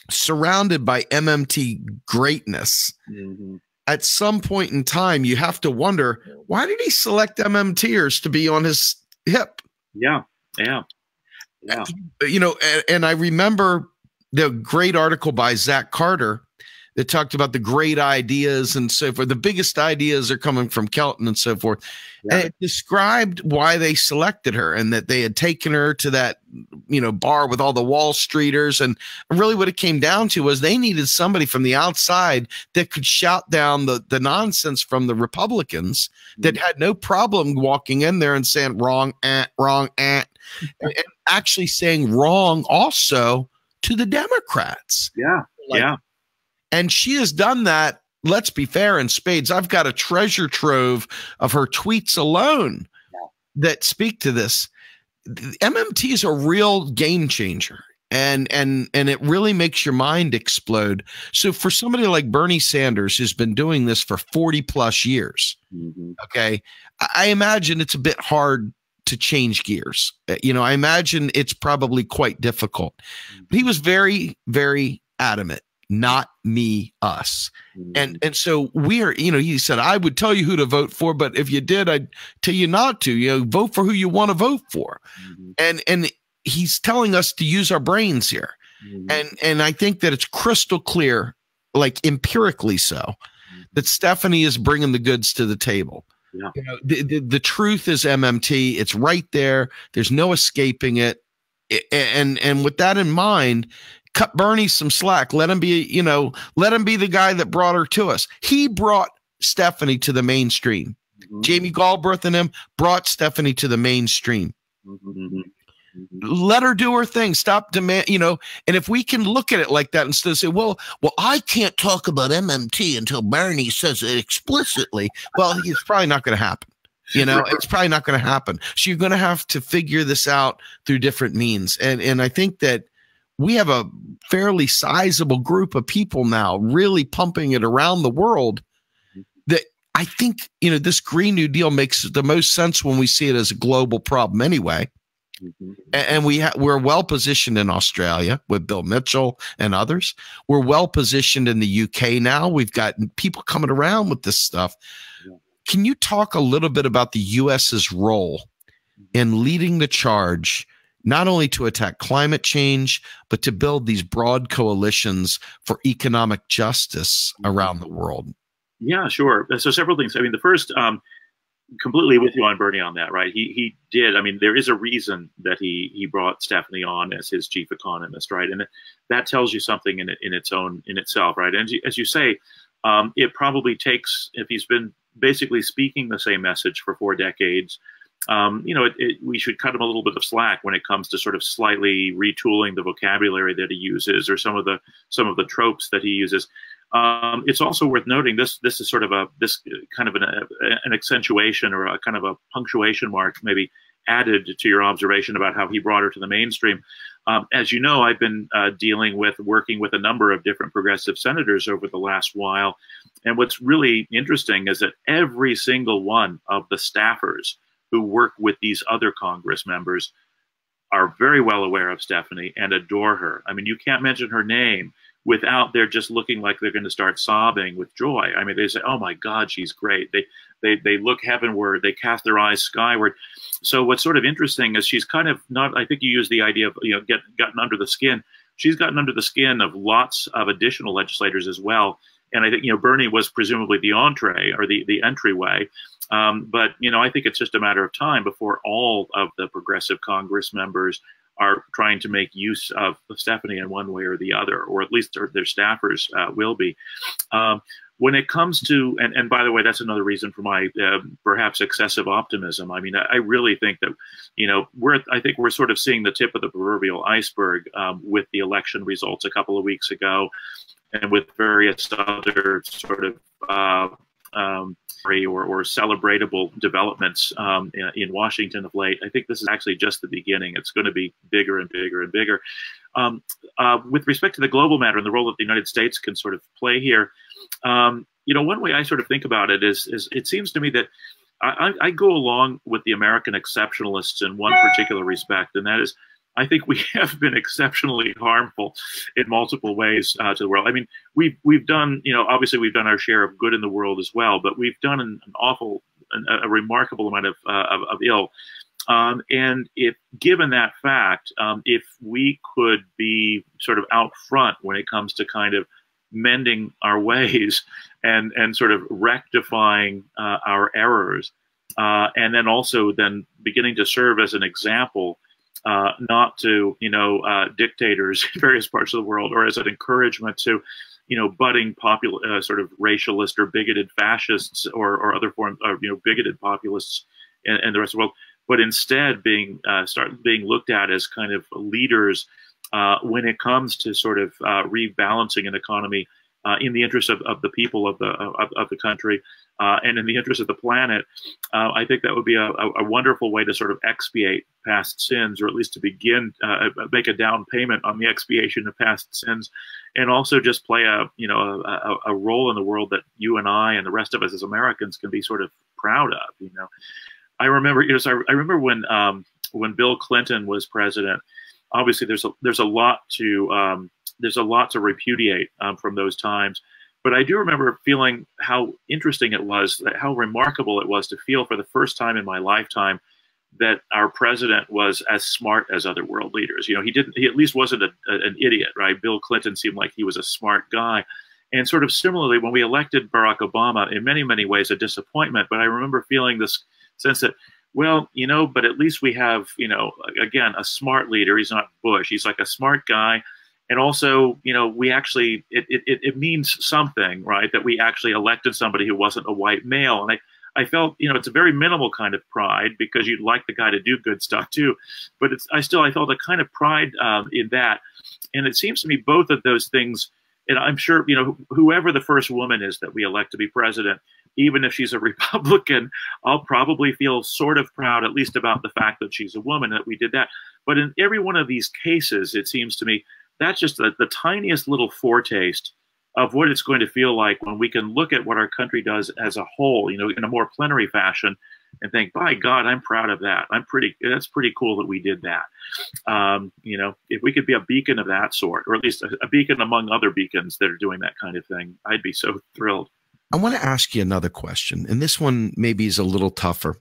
S1: by MMT greatness. At some point in time, you have to wonder, why did he select MMTers to be on his hip?
S2: Yeah.
S1: You know, and I remember the great article by Zach Carter that talked about the great ideas and so forth. The biggest ideas are coming from Kelton and so forth. Yeah. And it described why they selected her and that they had taken her to that, you know, bar with all the Wall Streeters. And really what it came down to was they needed somebody from the outside that could shout down the nonsense from the Republicans that had no problem walking in there and saying wrong, wrong, and actually saying wrong also to the Democrats.
S2: Yeah.
S1: And she has done that. Let's be fair, in spades. I've got a treasure trove of her tweets alone that speak to this. MMT is a real game changer, and it really makes your mind explode. So for somebody like Bernie Sanders, who's been doing this for 40 plus years, okay, I imagine it's a bit hard to change gears. You know, I imagine it's probably quite difficult. But he was very, very adamant. Not me, us. And so we're, you know, he said, I would tell you who to vote for, but if you did, I'd tell you not to, you know, vote for who you want to vote for. And he's telling us to use our brains here. And I think that it's crystal clear, like empirically so, that Stephanie is bringing the goods to the table. You know, the truth is MMT. It's right there. There's no escaping it. And with that in mind, cut Bernie some slack. Let him be, you know, let him be the guy that brought her to us. He brought Stephanie to the mainstream. Jamie Galbraith and him brought Stephanie to the mainstream. Let her do her thing. Stop demand, you know, and if we can look at it like that instead of say, well, I can't talk about MMT until Bernie says it explicitly. Well, it's probably not going to happen. You know, it's probably not going to happen. So you're going to have to figure this out through different means. And I think that we have a fairly sizable group of people now really pumping it around the world that I think, you know, this Green New Deal makes the most sense when we see it as a global problem anyway. And we're well positioned in Australia with Bill Mitchell and others. We're well positioned in the UK now. We've got people coming around with this stuff. Can you talk a little bit about the US's role in leading the charge, not only to attack climate change, but to build these broad coalitions for economic justice around the world?
S2: Yeah, sure. So several things. I mean, the first, completely with you on Bernie on that, right? He did. I mean, there is a reason that he brought Stephanie on as his chief economist, right? And that tells you something in itself, right? And as you say, it probably takes, if he's been basically speaking the same message for 4 decades, you know, we should cut him a little bit of slack when it comes to sort of slightly retooling the vocabulary that he uses or some of the tropes that he uses. It's also worth noting this is sort of this kind of an accentuation or a kind of a punctuation mark maybe added to your observation about how he brought her to the mainstream. As you know, I've been working with a number of different progressive senators over the last while. And what's really interesting is that every single one of the staffers who work with these other Congress members are very well aware of Stephanie and adore her. I mean, you can't mention her name without they're just looking like they're going to start sobbing with joy. I mean, they say, "Oh my God, she's great." They look heavenward. They cast their eyes skyward. So what's sort of interesting is she's kind of not. I think you used the idea of gotten under the skin. She's gotten under the skin of lots of additional legislators as well. And I think Bernie was presumably the entree or the entryway. But I think it's just a matter of time before all of the progressive Congress members are trying to make use of Stephanie in one way or the other, or at least their staffers will be. When it comes to, and by the way, that's another reason for my perhaps excessive optimism. I mean, I really think that, I think we're sort of seeing the tip of the proverbial iceberg with the election results a couple of weeks ago, and with various other sort of or celebratable developments in Washington of late. I think this is actually just the beginning. It's going to be bigger and bigger and bigger. With respect to the global matter and the role that the United States can sort of play here, one way I sort of think about it is it seems to me that I go along with the American exceptionalists in one particular respect, and that is, I think we have been exceptionally harmful in multiple ways to the world. I mean, we've done, obviously we've done our share of good in the world as well, but we've done a remarkable amount of ill. And if given that fact, if we could be sort of out front when it comes to kind of mending our ways and sort of rectifying our errors, and then also then beginning to serve as an example, not to, dictators in various parts of the world, or as an encouragement to, budding sort of racialist or bigoted fascists or other forms of, bigoted populists in the rest of the world, but instead start being looked at as kind of leaders when it comes to sort of rebalancing an economy in the interest of the people of the country and in the interest of the planet. I think that would be a wonderful way to sort of expiate past sins, or at least to begin make a down payment on the expiation of past sins, and also just play a role in the world that you and I and the rest of us as Americans can be sort of proud of. I remember, I remember when Bill Clinton was president. Obviously, there's a lot to repudiate from those times, but I do remember feeling how interesting it was, how remarkable it was to feel for the first time in my lifetime that our president was as smart as other world leaders. He at least wasn't an idiot, right? Bill Clinton seemed like he was a smart guy. And sort of similarly, when we elected Barack Obama, in many, many ways a disappointment, but I remember feeling this sense that, well, but at least we have, again, a smart leader. He's not Bush. He's like a smart guy. And also, we actually, it means something, right, that we actually elected somebody who wasn't a white male. And I felt, it's a very minimal kind of pride, because you'd like the guy to do good stuff too. But I felt a kind of pride in that. And it seems to me both of those things, and I'm sure, whoever the first woman is that we elect to be president, even if she's a Republican, I'll probably feel sort of proud, at least about the fact that she's a woman, that we did that. But in every one of these cases, it seems to me, that's just the tiniest little foretaste of what it's going to feel like when we can look at what our country does as a whole, in a more plenary fashion, and think, by God, I'm proud of that. That's pretty cool that we did that. If we could be a beacon of that sort, or at least a beacon among other beacons that are doing that kind of thing, I'd be so thrilled.
S1: I want to ask you another question, and this one maybe is a little tougher.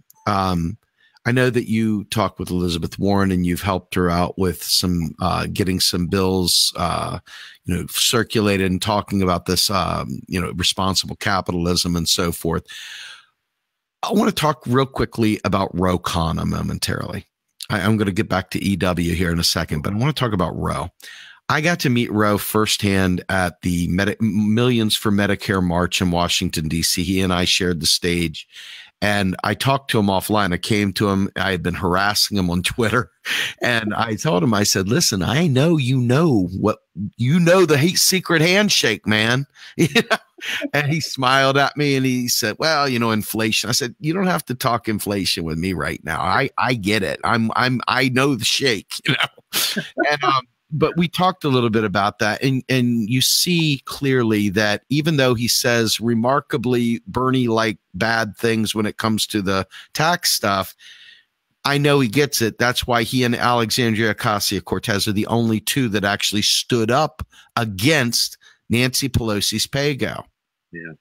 S1: I know that you talked with Elizabeth Warren, and you've helped her out with some getting some bills, circulated, and talking about this, responsible capitalism and so forth. I want to talk real quickly about Ro Khanna momentarily. I'm going to get back to EW here in a second, but I want to talk about Ro. I got to meet Ro firsthand at the Millions for Medicare March in Washington, D.C. He and I shared the stage, and I talked to him offline. I came to him. I had been harassing him on Twitter, and I told him, I said, listen, I know the secret handshake, man. And he smiled at me and he said, well, inflation. I said, you don't have to talk inflation with me right now. I get it. I know the shake, and but we talked a little bit about that, and you see clearly that even though he says remarkably Bernie-like bad things when it comes to the tax stuff, I know he gets it. That's why he and Alexandria Ocasio-Cortez are the only two that actually stood up against Nancy Pelosi's PAYGO.
S2: Yeah.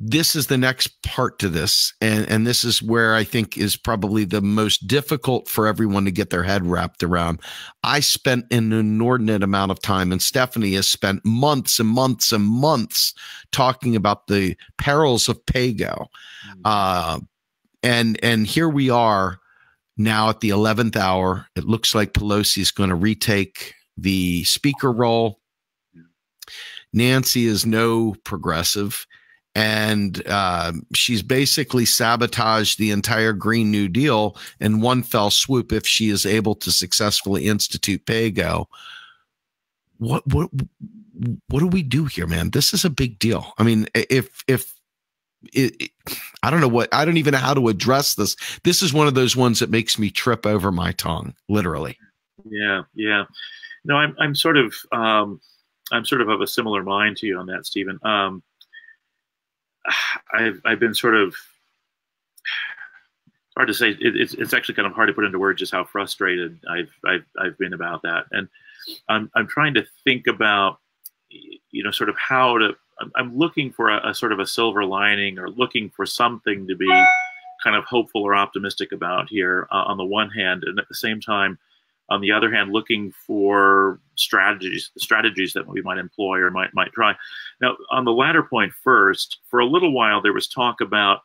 S1: This is the next part to this, and this is where I think is probably the most difficult for everyone to get their head wrapped around. I spent an inordinate amount of time, and Stephanie has spent months and months and months talking about the perils of PAYGO. And here we are Now at the 11th hour, it looks like Pelosi is going to retake the speaker role. Nancy is no progressive, and she's basically sabotaged the entire Green New Deal in one fell swoop if she is able to successfully institute PAYGO. What do we do here, man? This is a big deal. I mean, I don't even know how to address this. This is one of those ones that makes me trip over my tongue, literally.
S2: Yeah. No, I'm sort of of a similar mind to you on that, Stephen. I've been sort of, it's hard to say. It's actually kind of hard to put into words just how frustrated I've been about that. And I'm trying to think about, sort of how to. I'm looking for a sort of a silver lining, or looking for something to be kind of hopeful or optimistic about here on the one hand, and at the same time, on the other hand, looking for strategies that we might employ or might try. Now, on the latter point first, for a little while there was talk about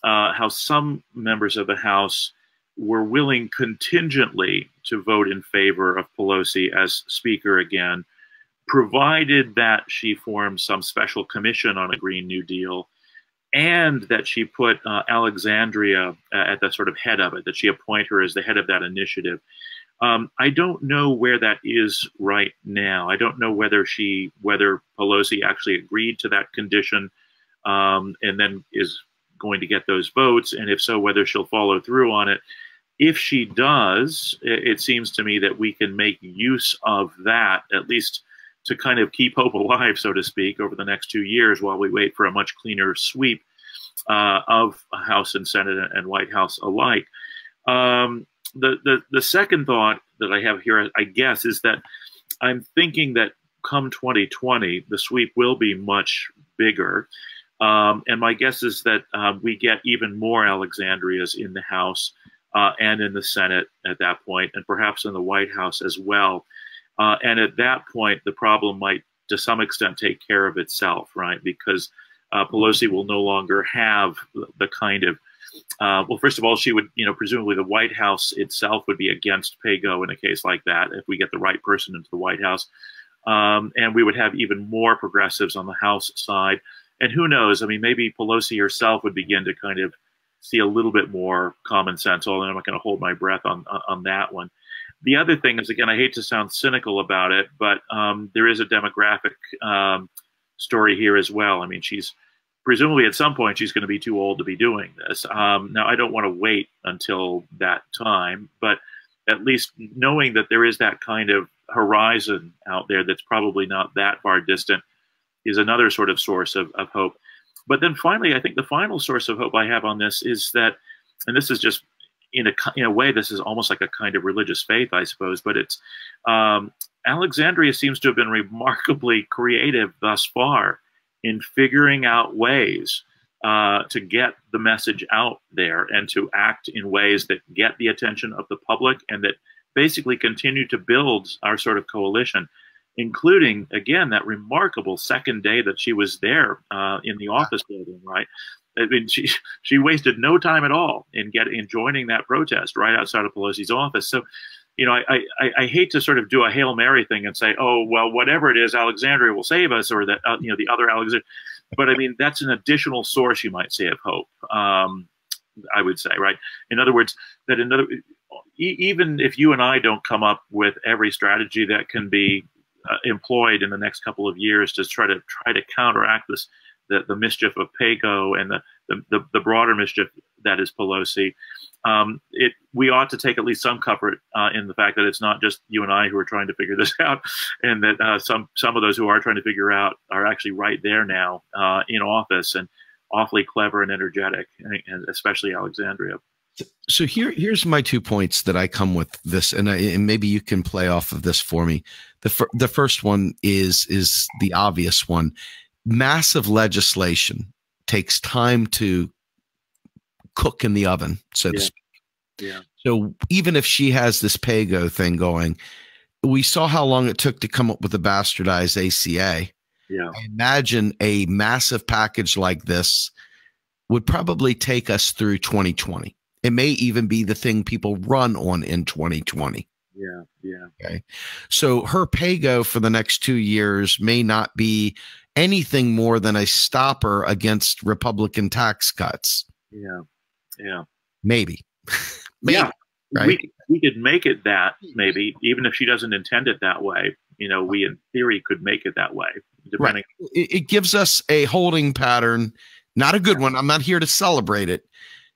S2: how some members of the House were willing contingently to vote in favor of Pelosi as Speaker again, provided that she formed some special commission on a Green New Deal, and that she put Alexandria at the sort of head of it, that she appoint her as the head of that initiative. I don't know where that is right now. I don't know whether Pelosi actually agreed to that condition and then is going to get those votes, and if so, whether she'll follow through on it. If she does, it seems to me that we can make use of that, at least to kind of keep hope alive, so to speak, over the next 2 years while we wait for a much cleaner sweep of House and Senate and White House alike. The second thought that I have here, I guess, is that I'm thinking that come 2020, the sweep will be much bigger. And my guess is that we get even more Alexandrias in the House and in the Senate at that point, and perhaps in the White House as well. And at that point, the problem might, to some extent, take care of itself, right? Because Pelosi will no longer have the kind of, well, first of all, she would, presumably the White House itself would be against PAYGO in a case like that if we get the right person into the White House. And we would have even more progressives on the House side. And who knows? I mean, maybe Pelosi herself would begin to kind of see a little bit more common sense, although I'm not going to hold my breath on that one. The other thing is, again, I hate to sound cynical about it, but there is a demographic story here as well. I mean, she's presumably at some point she's going to be too old to be doing this. Now, I don't want to wait until that time, but at least knowing that there is that kind of horizon out there that's probably not that far distant is another sort of source of hope. But then finally, I think the final source of hope I have on this is that, and this is just in a way, this is almost like a kind of religious faith, I suppose, but it's Alexandria seems to have been remarkably creative thus far in figuring out ways to get the message out there and to act in ways that get the attention of the public and that basically continue to build our sort of coalition, including, again, that remarkable second day that she was there in the office building, right? I mean, she wasted no time at all in joining that protest right outside of Pelosi's office. So, I hate to sort of do a Hail Mary thing and say, oh, well, whatever it is, Alexandria will save us, or that, the other Alexandria. But I mean, that's an additional source, you might say, of hope, I would say, right? In other words, that even if you and I don't come up with every strategy that can be employed in the next couple of years to try to counteract the mischief of PAYGO and the broader mischief that is Pelosi, we ought to take at least some comfort in the fact that it's not just you and I who are trying to figure this out, and that some of those who are trying to figure out are actually right there now in office and awfully clever and energetic, and especially Alexandria.
S1: So here's my 2 points that I come with this, and maybe you can play off of this for me. The first one is the obvious one. Massive legislation takes time to cook in the oven, so to speak.
S2: Yeah.
S1: So even if she has this PAYGO thing going, we saw how long it took to come up with a bastardized ACA.
S2: Yeah.
S1: I imagine a massive package like this would probably take us through 2020. It may even be the thing people run on in 2020.
S2: Yeah. Yeah.
S1: Okay. So her PAYGO for the next 2 years may not be anything more than a stopper against Republican tax cuts.
S2: Yeah. Yeah.
S1: Maybe. Maybe.
S2: Yeah.
S1: Right.
S2: We could make it that, maybe, even if she doesn't intend it that way. We in theory could make it that way, depending.
S1: Right. It gives us a holding pattern, not a good one. I'm not here to celebrate it.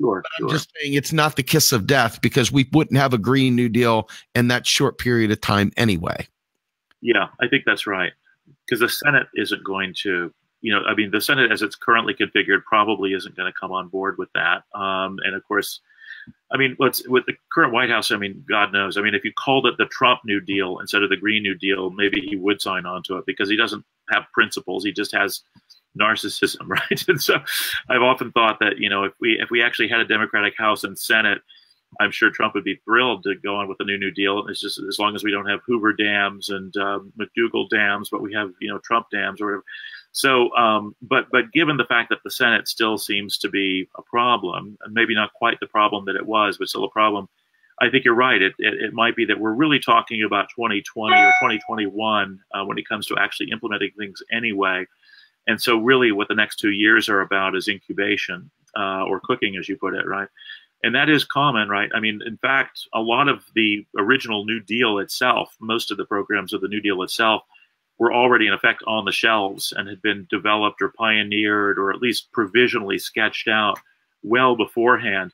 S2: Sure,
S1: I'm just saying it's not the kiss of death, because we wouldn't have a Green New Deal in that short period of time anyway.
S2: Yeah, I think that's right. Because the Senate isn't going to, the Senate as it's currently configured probably isn't going to come on board with that. And of course, with the current White House, God knows. If you called it the Trump New Deal instead of the Green New Deal, maybe he would sign on to it, because he doesn't have principles. He just has narcissism, right? And so I've often thought that, if we actually had a Democratic House and Senate, I'm sure Trump would be thrilled to go on with the new deal. It's just as long as we don't have Hoover dams and McDougal dams, but we have, Trump dams or whatever. So, but given the fact that the Senate still seems to be a problem, and maybe not quite the problem that it was, but still a problem, I think you're right. It might be that we're really talking about 2020 or 2021 when it comes to actually implementing things anyway. And so really what the next 2 years are about is incubation or cooking, as you put it, right? And that is common, right? In fact, a lot of the original New Deal itself, most of the programs of the New Deal itself, were already in effect on the shelves and had been developed or pioneered or at least provisionally sketched out well beforehand.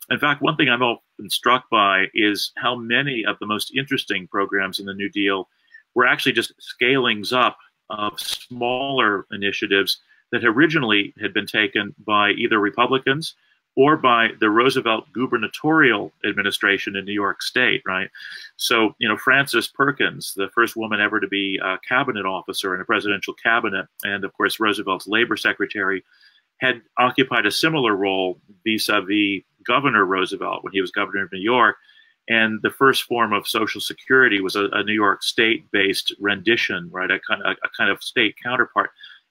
S2: In fact, one thing I've often struck by is how many of the most interesting programs in the New Deal were actually just scalings up of smaller initiatives that originally had been taken by either Republicans or by the Roosevelt gubernatorial administration in New York State, right? So, Frances Perkins, the first woman ever to be a cabinet officer in a presidential cabinet, and of course, Roosevelt's labor secretary, had occupied a similar role vis-a-vis Governor Roosevelt when he was governor of New York. And the first form of Social Security was a New York State-based rendition, right? A kind of state counterpart.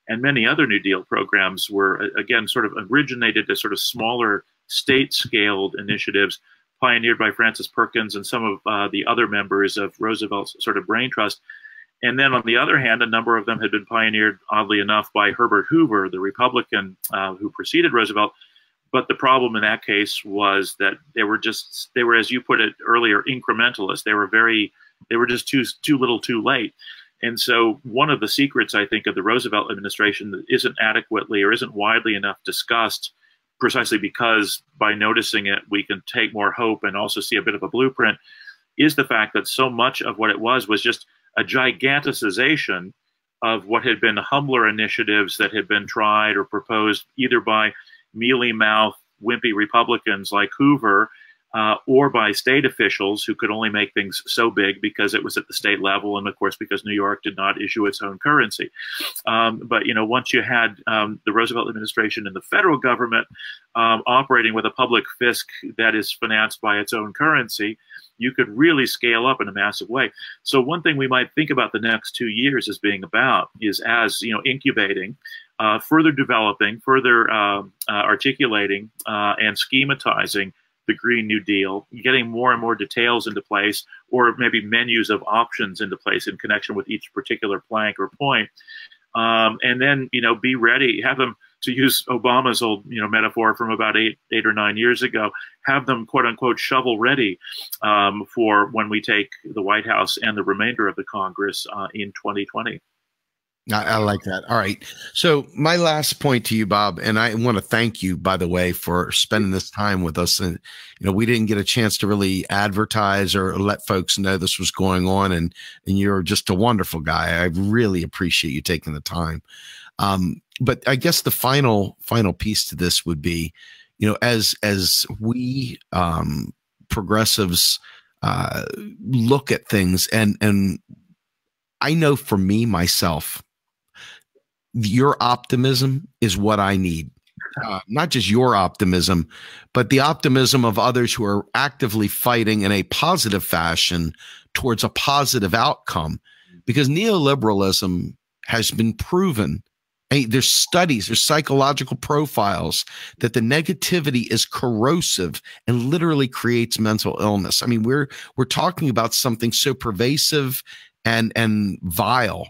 S2: And many other New Deal programs were, again, sort of originated as sort of smaller state-scaled initiatives pioneered by Frances Perkins and some of the other members of Roosevelt's sort of brain trust. And then on the other hand, a number of them had been pioneered, oddly enough, by Herbert Hoover, the Republican who preceded Roosevelt. But the problem in that case was that they were, as you put it earlier, incrementalists. They were just too little too late. And so one of the secrets, I think, of the Roosevelt administration that isn't adequately or isn't widely enough discussed, precisely because by noticing it, we can take more hope and also see a bit of a blueprint, is the fact that so much of what it was just a giganticization of what had been humbler initiatives that had been tried or proposed either by mealy-mouthed, wimpy Republicans like Hoover, or by state officials who could only make things so big because it was at the state level, and of course because New York did not issue its own currency. But once you had the Roosevelt administration and the federal government operating with a public fisc that is financed by its own currency, you could really scale up in a massive way. So one thing we might think about the next 2 years as being about is as incubating, further developing, further articulating, and schematizing the Green New Deal, getting more and more details into place, or maybe menus of options into place in connection with each particular plank or point. And then, be ready, have them, to use Obama's old, metaphor from about eight or 9 years ago, have them, quote unquote, shovel ready for when we take the White House and the remainder of the Congress in 2020.
S1: I like that. All right. So my last point to you, Bob, and I want to thank you, by the way, for spending this time with us. And, we didn't get a chance to really advertise or let folks know this was going on. And you're just a wonderful guy. I really appreciate you taking the time. But I guess the final piece to this would be, as we progressives look at things, and I know for me, myself, your optimism is what I need. Not just your optimism, but the optimism of others who are actively fighting in a positive fashion towards a positive outcome, because neoliberalism has been proven There's studies, there's psychological profiles that the negativity is corrosive and literally creates mental illness. I mean, we're talking about something so pervasive and vile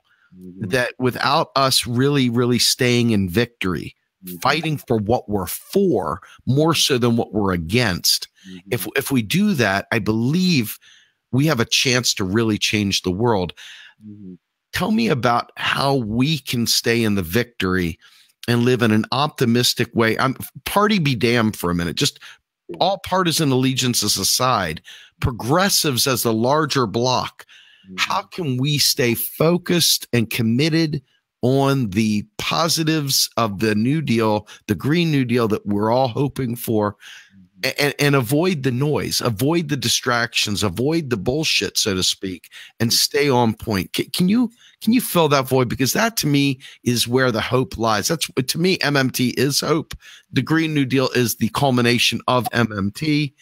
S1: that without us really staying in victory, fighting for what we're for more so than what we're against. If we do that, I believe we have a chance to really change the world. Tell me about how we can stay in the victory and live in an optimistic way. Party be damned for a minute. Just all partisan allegiances aside, progressives as the larger bloc. How can we stay focused and committed on the positives of the New Deal, the Green New Deal that we're all hoping for, and avoid the noise, avoid the distractions, avoid the bullshit, so to speak, and stay on point? Can you fill that void? Because that to me is where the hope lies. That's, to me, MMT is hope. The Green New Deal is the culmination of MMT.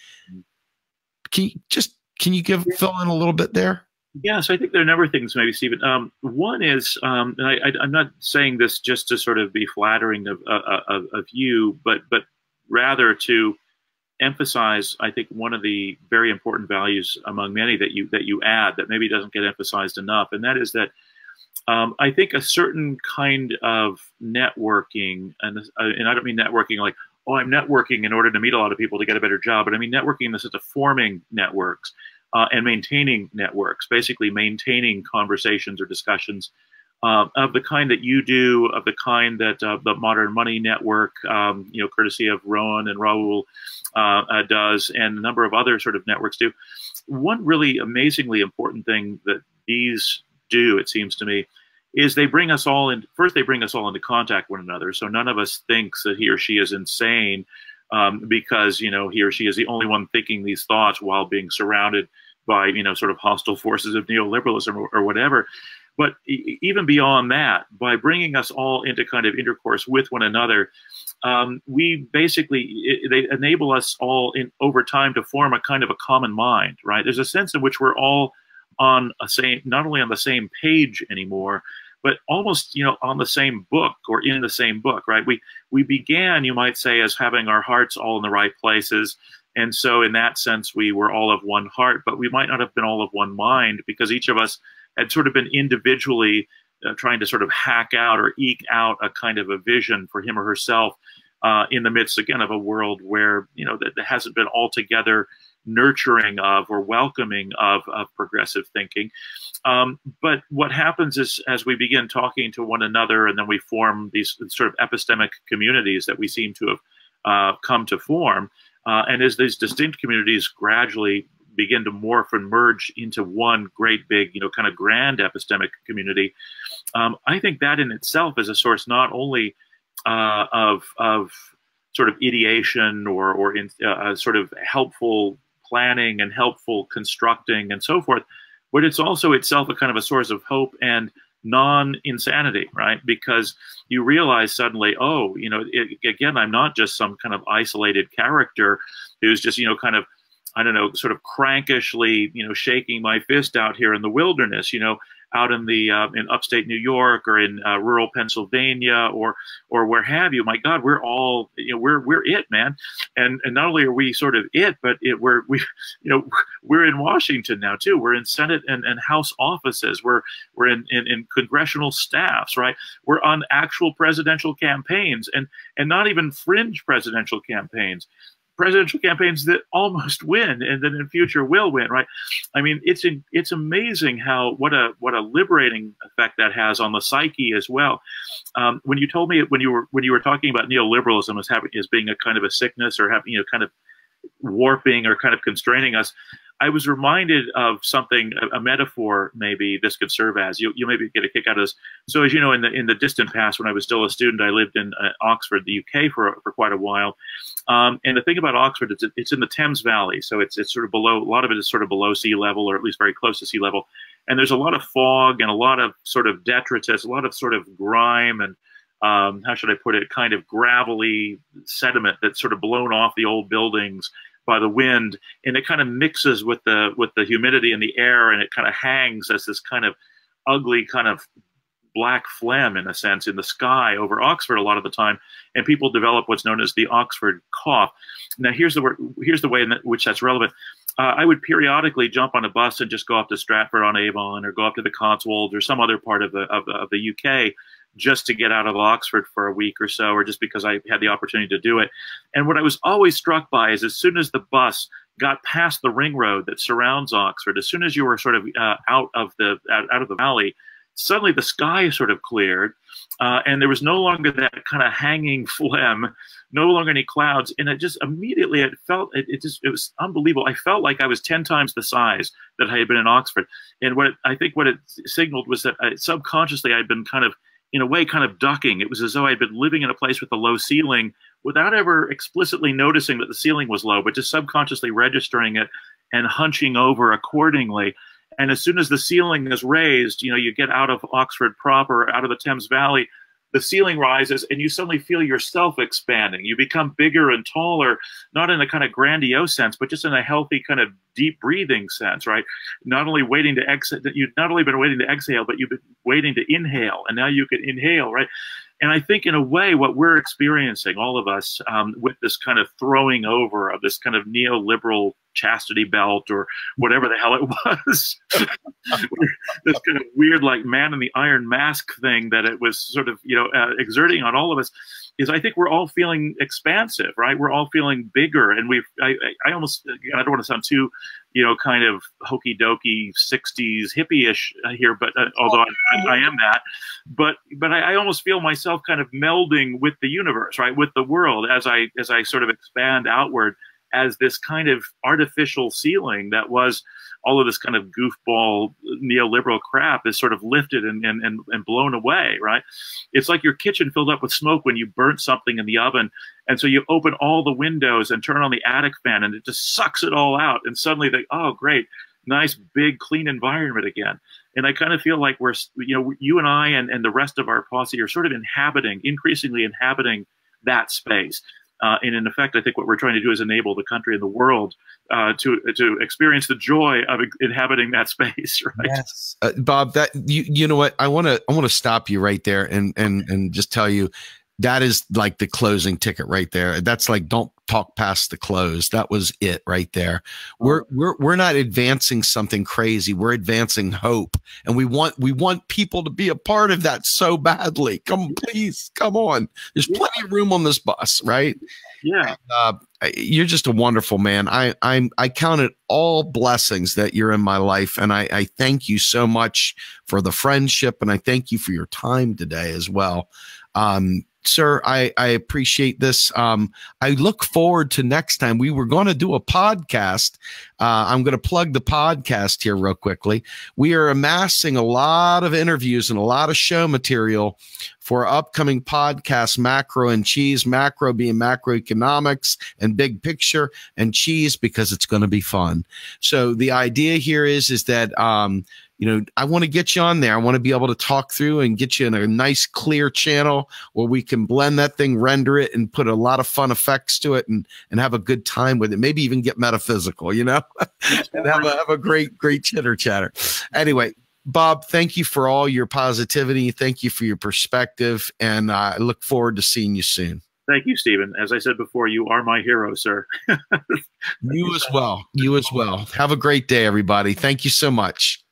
S1: Can you fill in a little bit there?
S2: Yeah, so I think there are a number of things, maybe, Stephen. One is, and I'm not saying this just to sort of be flattering of you, but rather to emphasize, I think, one of the very important values among many that you add that maybe doesn't get emphasized enough, and that is that I think a certain kind of networking, and I don't mean networking like, oh, I'm networking in order to meet a lot of people to get a better job, but I mean networking in the sense of forming networks and maintaining networks, basically maintaining conversations or discussions of the kind that you do, of the kind that the Modern Money Network, courtesy of Rowan and Raul, does, and a number of other sort of networks do. One really amazingly important thing that these do, it seems to me, is they bring us all in. First, they bring us all into contact with one another, so none of us thinks that he or she is insane because he or she is the only one thinking these thoughts while being surrounded by sort of hostile forces of neoliberalism or whatever. But even beyond that, by bringing us all into kind of intercourse with one another, we basically, they enable us all over time to form a kind of a common mind, right? There's a sense in which we're all on not only on the same page anymore, but almost, on the same book or in the same book, right? We began, you might say, as having our hearts all in the right places. And so in that sense, we were all of one heart, but we might not have been all of one mind because each of us had sort of been individually trying to sort of hack out or eke out a kind of a vision for him or herself in the midst, again, of a world where, that hasn't been altogether nurturing of or welcoming of progressive thinking. But what happens is, as we begin talking to one another and then we form these sort of epistemic communities that we seem to have come to form, and as these distinct communities gradually begin to morph and merge into one great big, kind of grand epistemic community, I think that in itself is a source not only of sort of ideation or sort of helpful planning and helpful constructing and so forth, but it's also itself a kind of a source of hope and non-insanity, right? Because you realize suddenly, oh, again, I'm not just some kind of isolated character who's just, kind of, I don't know, sort of crankishly, shaking my fist out here in the wilderness, out in the in upstate New York or in rural Pennsylvania or where have you. My God, we're all, we're it, man. And not only are we sort of it, but we're in Washington now too. We're in Senate and House offices. We're in congressional staffs, right? We're on actual presidential campaigns and not even fringe presidential campaigns that almost win and then in future will win, right? I mean, it's amazing how what a liberating effect that has on the psyche as well. When you told me when you were talking about neoliberalism as being a kind of a sickness or having kind of warping or kind of constraining us, I was reminded of something, a metaphor maybe this could serve as. You maybe get a kick out of this. So as you know, in the distant past, when I was still a student, I lived in Oxford, the UK, for quite a while. And the thing about Oxford is it's in the Thames Valley, so it's sort of below. A lot of it is sort of below sea level, or at least very close to sea level. And there's a lot of fog and a lot of sort of detritus, a lot of sort of grime and how should I put it, kind of gravelly sediment that's sort of blown off the old buildings by the wind, and it kind of mixes with the humidity in the air, and it kind of hangs as this kind of ugly kind of black phlegm, in a sense, in the sky over Oxford a lot of the time, and people develop what's known as the Oxford cough. Now, here's the way in which that's relevant. I would periodically jump on a bus and just go up to Stratford-on-Avon or go up to the Cotswolds or some other part of the UK just to get out of Oxford for a week or so, or just because I had the opportunity to do it. And what I was always struck by is as soon as the bus got past the ring road that surrounds Oxford, as soon as you were sort of out of the valley, suddenly the sky sort of cleared, and there was no longer that kind of hanging phlegm, no longer any clouds, and it just immediately it was unbelievable. I felt like I was 10 times the size that I had been in Oxford, and I think what it signaled was that subconsciously I'd been kind of, in a way, kind of ducking. It was as though I'd been living in a place with a low ceiling without ever explicitly noticing that the ceiling was low, but just subconsciously registering it and hunching over accordingly. And as soon as the ceiling is raised, you get out of Oxford proper, out of the Thames Valley, the ceiling rises and you suddenly feel yourself expanding. You become bigger and taller, not in a kind of grandiose sense, but just in a healthy kind of deep breathing sense, right? Not only waiting to exhale, you've not only been waiting to exhale, but you've been waiting to inhale, and now you can inhale, right? And I think in a way what we're experiencing, all of us, with this kind of throwing over of this kind of neoliberal chastity belt or whatever the hell it was, this kind of weird like man in the iron mask thing that it was sort of, exerting on all of us, is I think we're all feeling expansive, right? We're all feeling bigger. And I almost, I don't want to sound too, kind of hokey dokey 60s hippie-ish here, but although I am that, but I almost feel myself kind of melding with the universe, right? With the world as I sort of expand outward as this kind of artificial ceiling that was all of this kind of goofball neoliberal crap is sort of lifted and blown away, right? It's like your kitchen filled up with smoke when you burnt something in the oven. And so you open all the windows and turn on the attic fan and it just sucks it all out. And suddenly oh, great, nice, big, clean environment again. And I kind of feel like we're, you and I and the rest of our posse are sort of increasingly inhabiting that space. And in effect, I think what we're trying to do is enable the country and the world to experience the joy of inhabiting that space, right?
S1: Yes, Bob. That you know what I want to stop you right there and just tell you that is like the closing ticket right there. That's like, don't talk past the close. That was it right there. We're not advancing something crazy. We're advancing hope, and we want people to be a part of that so badly. Please, come on. There's plenty of room on this bus, right?
S2: Yeah.
S1: And, you're just a wonderful man. I count it all blessings that you're in my life, and I thank you so much for the friendship, and I thank you for your time today as well. Sir, I appreciate this. I look forward to next time. We were going to do a podcast. I'm going to plug the podcast here real quickly. We are amassing a lot of interviews and a lot of show material for upcoming podcasts, Macro and Cheese, macro being macroeconomics and big picture, and cheese because it's going to be fun. So the idea here is that, I want to get you on there. I want to be able to talk through and get you in a nice, clear channel where we can blend that thing, render it, and put a lot of fun effects to it and have a good time with it. Maybe even get metaphysical, and have a great chitter chatter. Anyway, Bob, thank you for all your positivity. Thank you for your perspective. And I look forward to seeing you soon.
S2: Thank you, Stephen. As I said before, you are my hero, sir.
S1: You as well. You as well. Have a great day, everybody. Thank you so much.